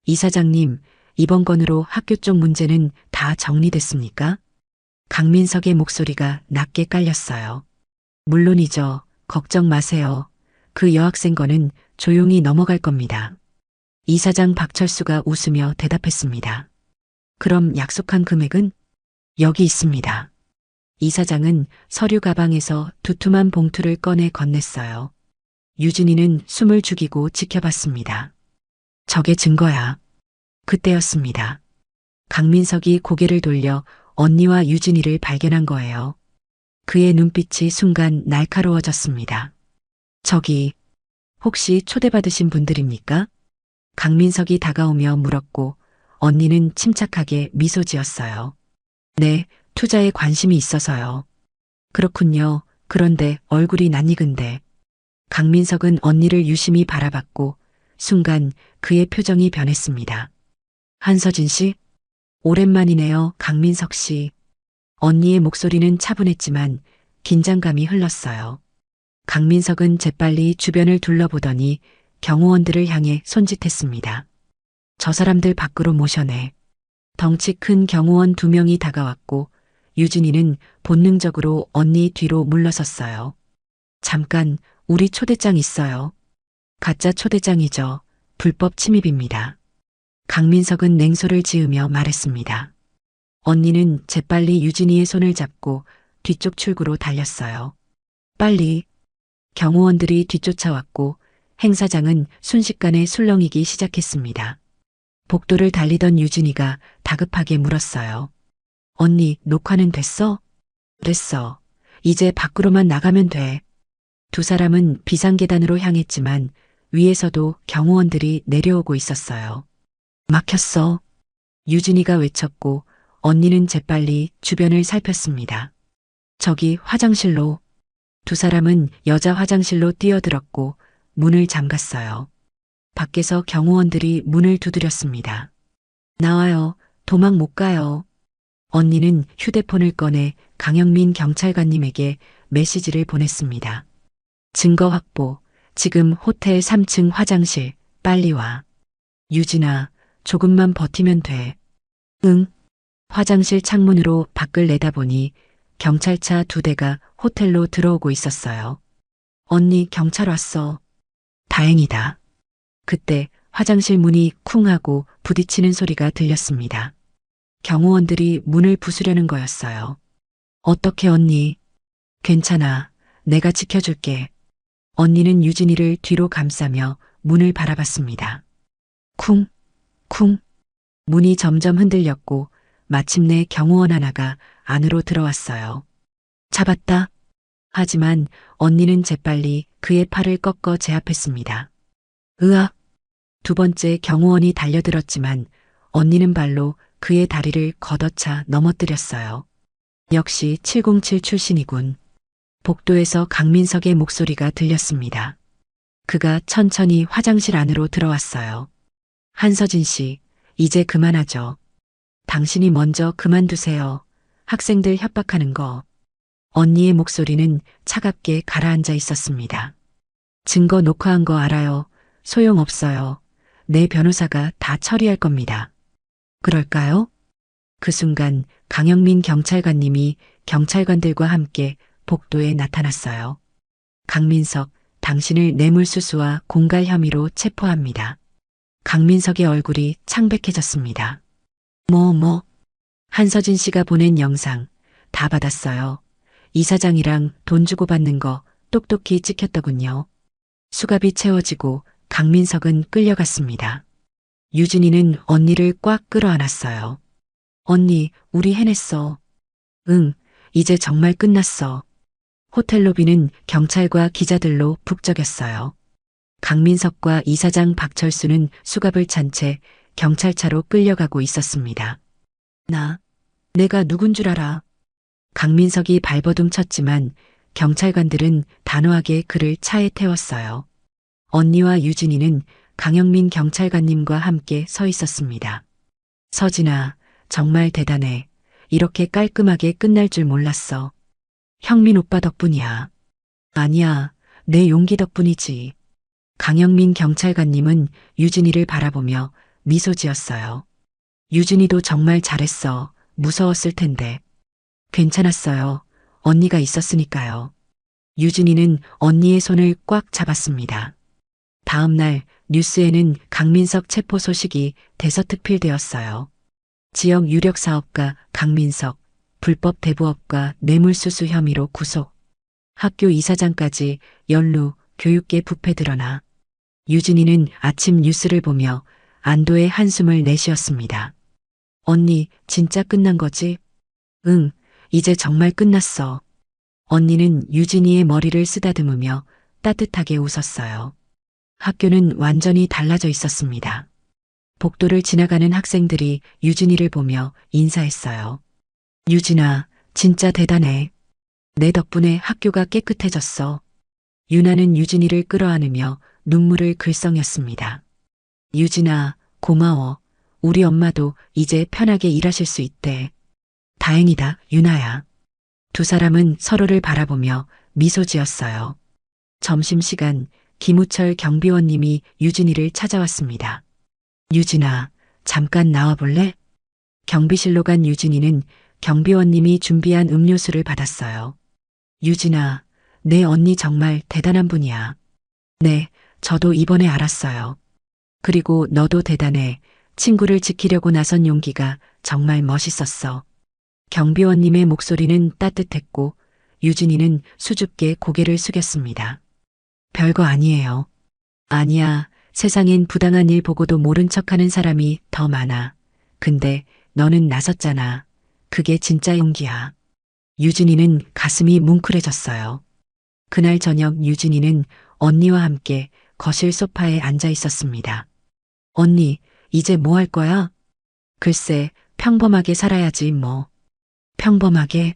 이사장님, 이번 건으로 학교 쪽 문제는 다 정리됐습니까? 강민석의 목소리가 낮게 깔렸어요. 물론이죠. 걱정 마세요. 그 여학생 건은 조용히 넘어갈 겁니다. 이사장 박철수가 웃으며 대답했습니다. 그럼 약속한 금액은? 여기 있습니다. 이사장은 서류 가방에서 두툼한 봉투를 꺼내 건넸어요. 유진이는 숨을 죽이고 지켜봤습니다. 저게 증거야. 그때였습니다. 강민석이 고개를 돌려 언니와 유진이를 발견한 거예요. 그의 눈빛이 순간 날카로워졌습니다. 저기, 혹시 초대받으신 분들입니까? 강민석이 다가오며 물었고 언니는 침착하게 미소 지었어요. 네, 투자에 관심이 있어서요. 그렇군요. 그런데 얼굴이 낯익은데. 강민석은 언니를 유심히 바라봤고 순간 그의 표정이 변했습니다. 한서진 씨? 오랜만이네요, 강민석 씨. 언니의 목소리는 차분했지만 긴장감이 흘렀어요. 강민석은 재빨리 주변을 둘러보더니 경호원들을 향해 손짓했습니다. 저 사람들 밖으로 모셔내. 덩치 큰 경호원 2명이 다가왔고 유진이는 본능적으로 언니 뒤로 물러섰어요. 잠깐, 우리 초대장 있어요. 가짜 초대장이죠. 불법 침입입니다. 강민석은 냉소를 지으며 말했습니다. 언니는 재빨리 유진이의 손을 잡고 뒤쪽 출구로 달렸어요. 빨리. 경호원들이 뒤쫓아왔고 행사장은 순식간에 술렁이기 시작했습니다. 복도를 달리던 유진이가 다급하게 물었어요. 언니, 녹화는 됐어? 됐어. 이제 밖으로만 나가면 돼. 두 사람은 비상계단으로 향했지만 위에서도 경호원들이 내려오고 있었어요. 막혔어. 유진이가 외쳤고 언니는 재빨리 주변을 살폈습니다. 저기 화장실로. 두 사람은 여자 화장실로 뛰어들었고 문을 잠갔어요. 밖에서 경호원들이 문을 두드렸습니다. 나와요. 도망 못 가요. 언니는 휴대폰을 꺼내 강영민 경찰관님에게 메시지를 보냈습니다. 증거 확보. 지금 호텔 3층 화장실. 빨리 와. 유진아, 조금만 버티면 돼. 응. 화장실 창문으로 밖을 내다보니 경찰차 2대가 호텔로 들어오고 있었어요. 언니, 경찰 왔어. 다행이다. 그때 화장실 문이 쿵 하고 부딪히는 소리가 들렸습니다. 경호원들이 문을 부수려는 거였어요. 어떻게 언니? 괜찮아. 내가 지켜줄게. 언니는 유진이를 뒤로 감싸며 문을 바라봤습니다. 쿵, 쿵. 문이 점점 흔들렸고 마침내 경호원 하나가 안으로 들어왔어요. 잡았다. 하지만 언니는 재빨리 그의 팔을 꺾어 제압했습니다. 으악! 2번째 경호원이 달려들었지만 언니는 발로 그의 다리를 걷어차 넘어뜨렸어요. 역시 707 출신이군. 복도에서 강민석의 목소리가 들렸습니다. 그가 천천히 화장실 안으로 들어왔어요. 한서진 씨, 이제 그만하죠. 당신이 먼저 그만두세요. 학생들 협박하는 거. 언니의 목소리는 차갑게 가라앉아 있었습니다. 증거 녹화한 거 알아요. 소용없어요. 내 변호사가 다 처리할 겁니다. 그럴까요? 그 순간 강영민 경찰관님이 경찰관들과 함께 복도에 나타났어요. 강민석, 당신을 뇌물수수와 공갈 혐의로 체포합니다. 강민석의 얼굴이 창백해졌습니다. 한서진 씨가 보낸 영상 다 받았어요. 이사장이랑 돈 주고 받는 거 똑똑히 찍혔더군요. 수갑이 채워지고 강민석은 끌려갔습니다. 유진이는 언니를 꽉 끌어안았어요. 언니, 우리 해냈어. 응, 이제 정말 끝났어. 호텔 로비는 경찰과 기자들로 북적였어요. 강민석과 이사장 박철수는 수갑을 찬 채 경찰차로 끌려가고 있었습니다. 내가 누군 줄 알아. 강민석이 발버둥 쳤지만 경찰관들은 단호하게 그를 차에 태웠어요. 언니와 유진이는 강영민 경찰관님과 함께 서 있었습니다. 서진아, 정말 대단해. 이렇게 깔끔하게 끝날 줄 몰랐어. 형민 오빠 덕분이야. 아니야, 내 용기 덕분이지. 강영민 경찰관님은 유진이를 바라보며 미소 지었어요. 유진이도 정말 잘했어. 무서웠을 텐데. 괜찮았어요. 언니가 있었으니까요. 유진이는 언니의 손을 꽉 잡았습니다. 다음 날 뉴스에는 강민석 체포 소식이 대서특필되었어요. 지역 유력 사업가 강민석, 불법 대부업과 뇌물수수 혐의로 구속. 학교 이사장까지 연루, 교육계 부패 드러나. 유진이는 아침 뉴스를 보며 안도의 한숨을 내쉬었습니다. 언니, 진짜 끝난 거지? 응, 이제 정말 끝났어. 언니는 유진이의 머리를 쓰다듬으며 따뜻하게 웃었어요. 학교는 완전히 달라져 있었습니다. 복도를 지나가는 학생들이 유진이를 보며 인사했어요. 유진아, 진짜 대단해. 내 덕분에 학교가 깨끗해졌어. 유나는 유진이를 끌어안으며 눈물을 글썽였습니다. 유진아, 고마워. 우리 엄마도 이제 편하게 일하실 수 있대. 다행이다, 유나야. 2 사람은 서로를 바라보며 미소 지었어요. 점심시간 김우철 경비원님이 유진이를 찾아왔습니다. 유진아, 잠깐 나와볼래? 경비실로 간 유진이는 경비원님이 준비한 음료수를 받았어요. 유진아, 내 언니 정말 대단한 분이야. 네, 저도 이번에 알았어요. 그리고 너도 대단해. 친구를 지키려고 나선 용기가 정말 멋있었어. 경비원님의 목소리는 따뜻했고 유진이는 수줍게 고개를 숙였습니다. 별거 아니에요. 아니야, 세상엔 부당한 일 보고도 모른 척하는 사람이 더 많아. 근데 너는 나섰잖아. 그게 진짜 용기야. 유진이는 가슴이 뭉클해졌어요. 그날 저녁 유진이는 언니와 함께 거실 소파에 앉아 있었습니다. 언니, 이제 뭐 할 거야? 글쎄, 평범하게 살아야지 뭐. 평범하게?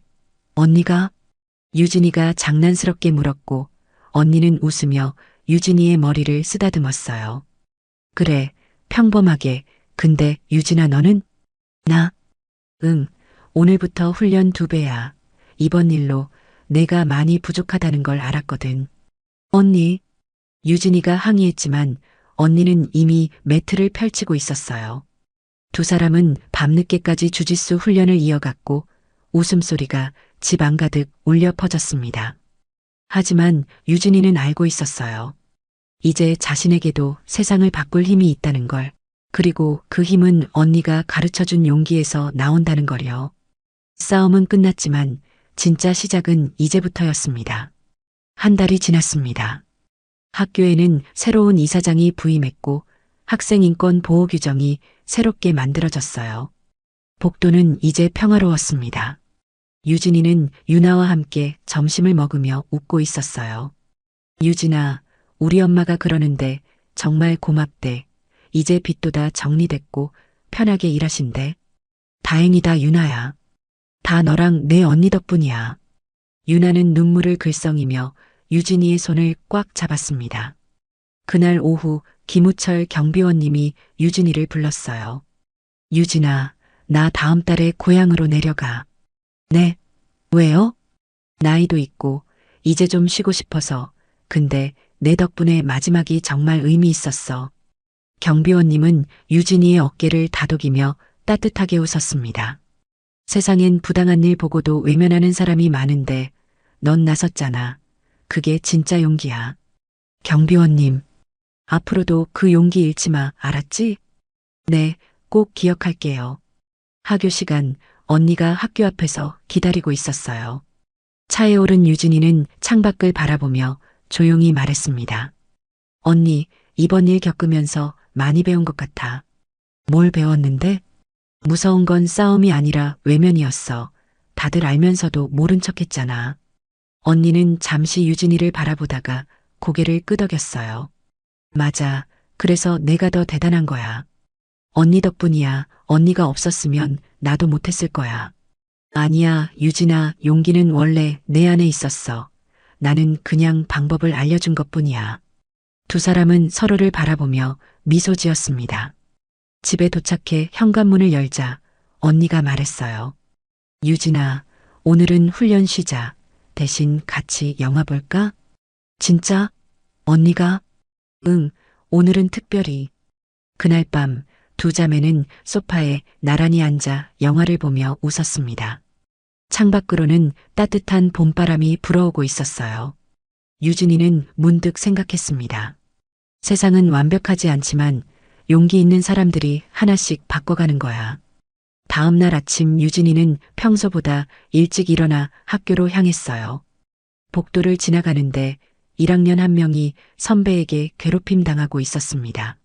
언니가? 유진이가 장난스럽게 물었고 언니는 웃으며 유진이의 머리를 쓰다듬었어요. 그래, 평범하게. 근데 유진아 너는? 나? 응, 오늘부터 훈련 2배야. 이번 일로 내가 많이 부족하다는 걸 알았거든. 언니, 유진이가 항의했지만 언니는 이미 매트를 펼치고 있었어요. 두 사람은 밤늦게까지 주짓수 훈련을 이어갔고 웃음소리가 집 안가득 울려 퍼졌습니다. 하지만 유진이는 알고 있었어요. 이제 자신에게도 세상을 바꿀 힘이 있다는 걸. 그리고 그 힘은 언니가 가르쳐준 용기에서 나온다는 걸요. 싸움은 끝났지만 진짜 시작은 이제부터였습니다. 한 달이 지났습니다. 학교에는 새로운 이사장이 부임했고 학생인권 보호 규정이 새롭게 만들어졌어요. 복도는 이제 평화로웠습니다. 유진이는 유나와 함께 점심을 먹으며 웃고 있었어요. 유진아, 우리 엄마가 그러는데 정말 고맙대. 이제 빚도 다 정리됐고 편하게 일하신대. 다행이다 유나야. 다 너랑 내 언니 덕분이야. 유나는 눈물을 글썽이며 유진이의 손을 꽉 잡았습니다. 그날 오후 김우철 경비원님이 유진이를 불렀어요. 유진아, 나 다음 달에 고향으로 내려가. 네. 왜요? 나이도 있고 이제 좀 쉬고 싶어서. 근데 내 덕분에 마지막이 정말 의미 있었어. 경비원님은 유진이의 어깨를 다독이며 따뜻하게 웃었습니다. 세상엔 부당한 일 보고도 외면하는 사람이 많은데 넌 나섰잖아. 그게 진짜 용기야. 경비원님, 앞으로도 그 용기 잃지 마, 알았지? 네, 꼭 기억할게요. 학교 시간 언니가 학교 앞에서 기다리고 있었어요. 차에 오른 유진이는 창밖을 바라보며 조용히 말했습니다. 언니, 이번 일 겪으면서 많이 배운 것 같아. 뭘 배웠는데? 무서운 건 싸움이 아니라 외면이었어. 다들 알면서도 모른 척 했잖아. 언니는 잠시 유진이를 바라보다가 고개를 끄덕였어요. 맞아. 그래서 내가 더 대단한 거야. 언니 덕분이야. 언니가 없었으면 나도 못했을 거야. 아니야, 유진아, 용기는 원래 내 안에 있었어. 나는 그냥 방법을 알려준 것뿐이야. 두 사람은 서로를 바라보며 미소 지었습니다. 집에 도착해 현관문을 열자 언니가 말했어요. 유진아, 오늘은 훈련 쉬자. 대신 같이 영화 볼까? 진짜? 언니가? 응, 오늘은 특별히. 그날 밤 두 자매는 소파에 나란히 앉아 영화를 보며 웃었습니다. 창밖으로는 따뜻한 봄바람이 불어오고 있었어요. 유진이는 문득 생각했습니다. 세상은 완벽하지 않지만 용기 있는 사람들이 하나씩 바꿔가는 거야. 다음 날 아침 유진이는 평소보다 일찍 일어나 학교로 향했어요. 복도를 지나가는데 1학년 한 명이 선배에게 괴롭힘 당하고 있었습니다.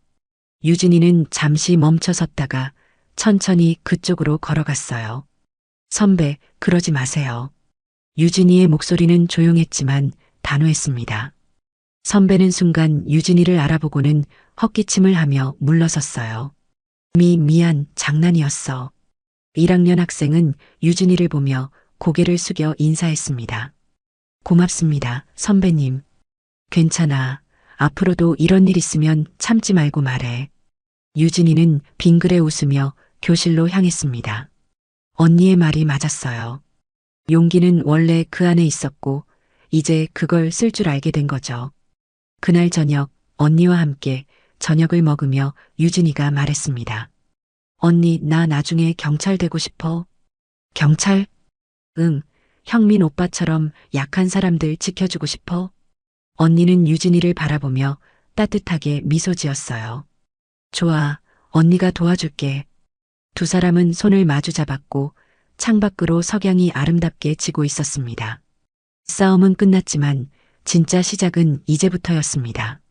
유진이는 잠시 멈춰 섰다가 천천히 그쪽으로 걸어갔어요. 선배, 그러지 마세요. 유진이의 목소리는 조용했지만 단호했습니다. 선배는 순간 유진이를 알아보고는 헛기침을 하며 물러섰어요. 미안, 장난이었어. 1학년 학생은 유진이를 보며 고개를 숙여 인사했습니다. 고맙습니다, 선배님. 괜찮아. 앞으로도 이런 일 있으면 참지 말고 말해. 유진이는 빙그레 웃으며 교실로 향했습니다. 언니의 말이 맞았어요. 용기는 원래 그 안에 있었고 이제 그걸 쓸 줄 알게 된 거죠. 그날 저녁 언니와 함께 저녁을 먹으며 유진이가 말했습니다. 언니, 나 나중에 경찰 되고 싶어. 경찰? 응, 형민 오빠처럼 약한 사람들 지켜주고 싶어. 언니는 유진이를 바라보며 따뜻하게 미소 지었어요. 좋아, 언니가 도와줄게. 두 사람은 손을 마주 잡았고 창밖으로 석양이 아름답게 지고 있었습니다. 싸움은 끝났지만 진짜 시작은 이제부터였습니다.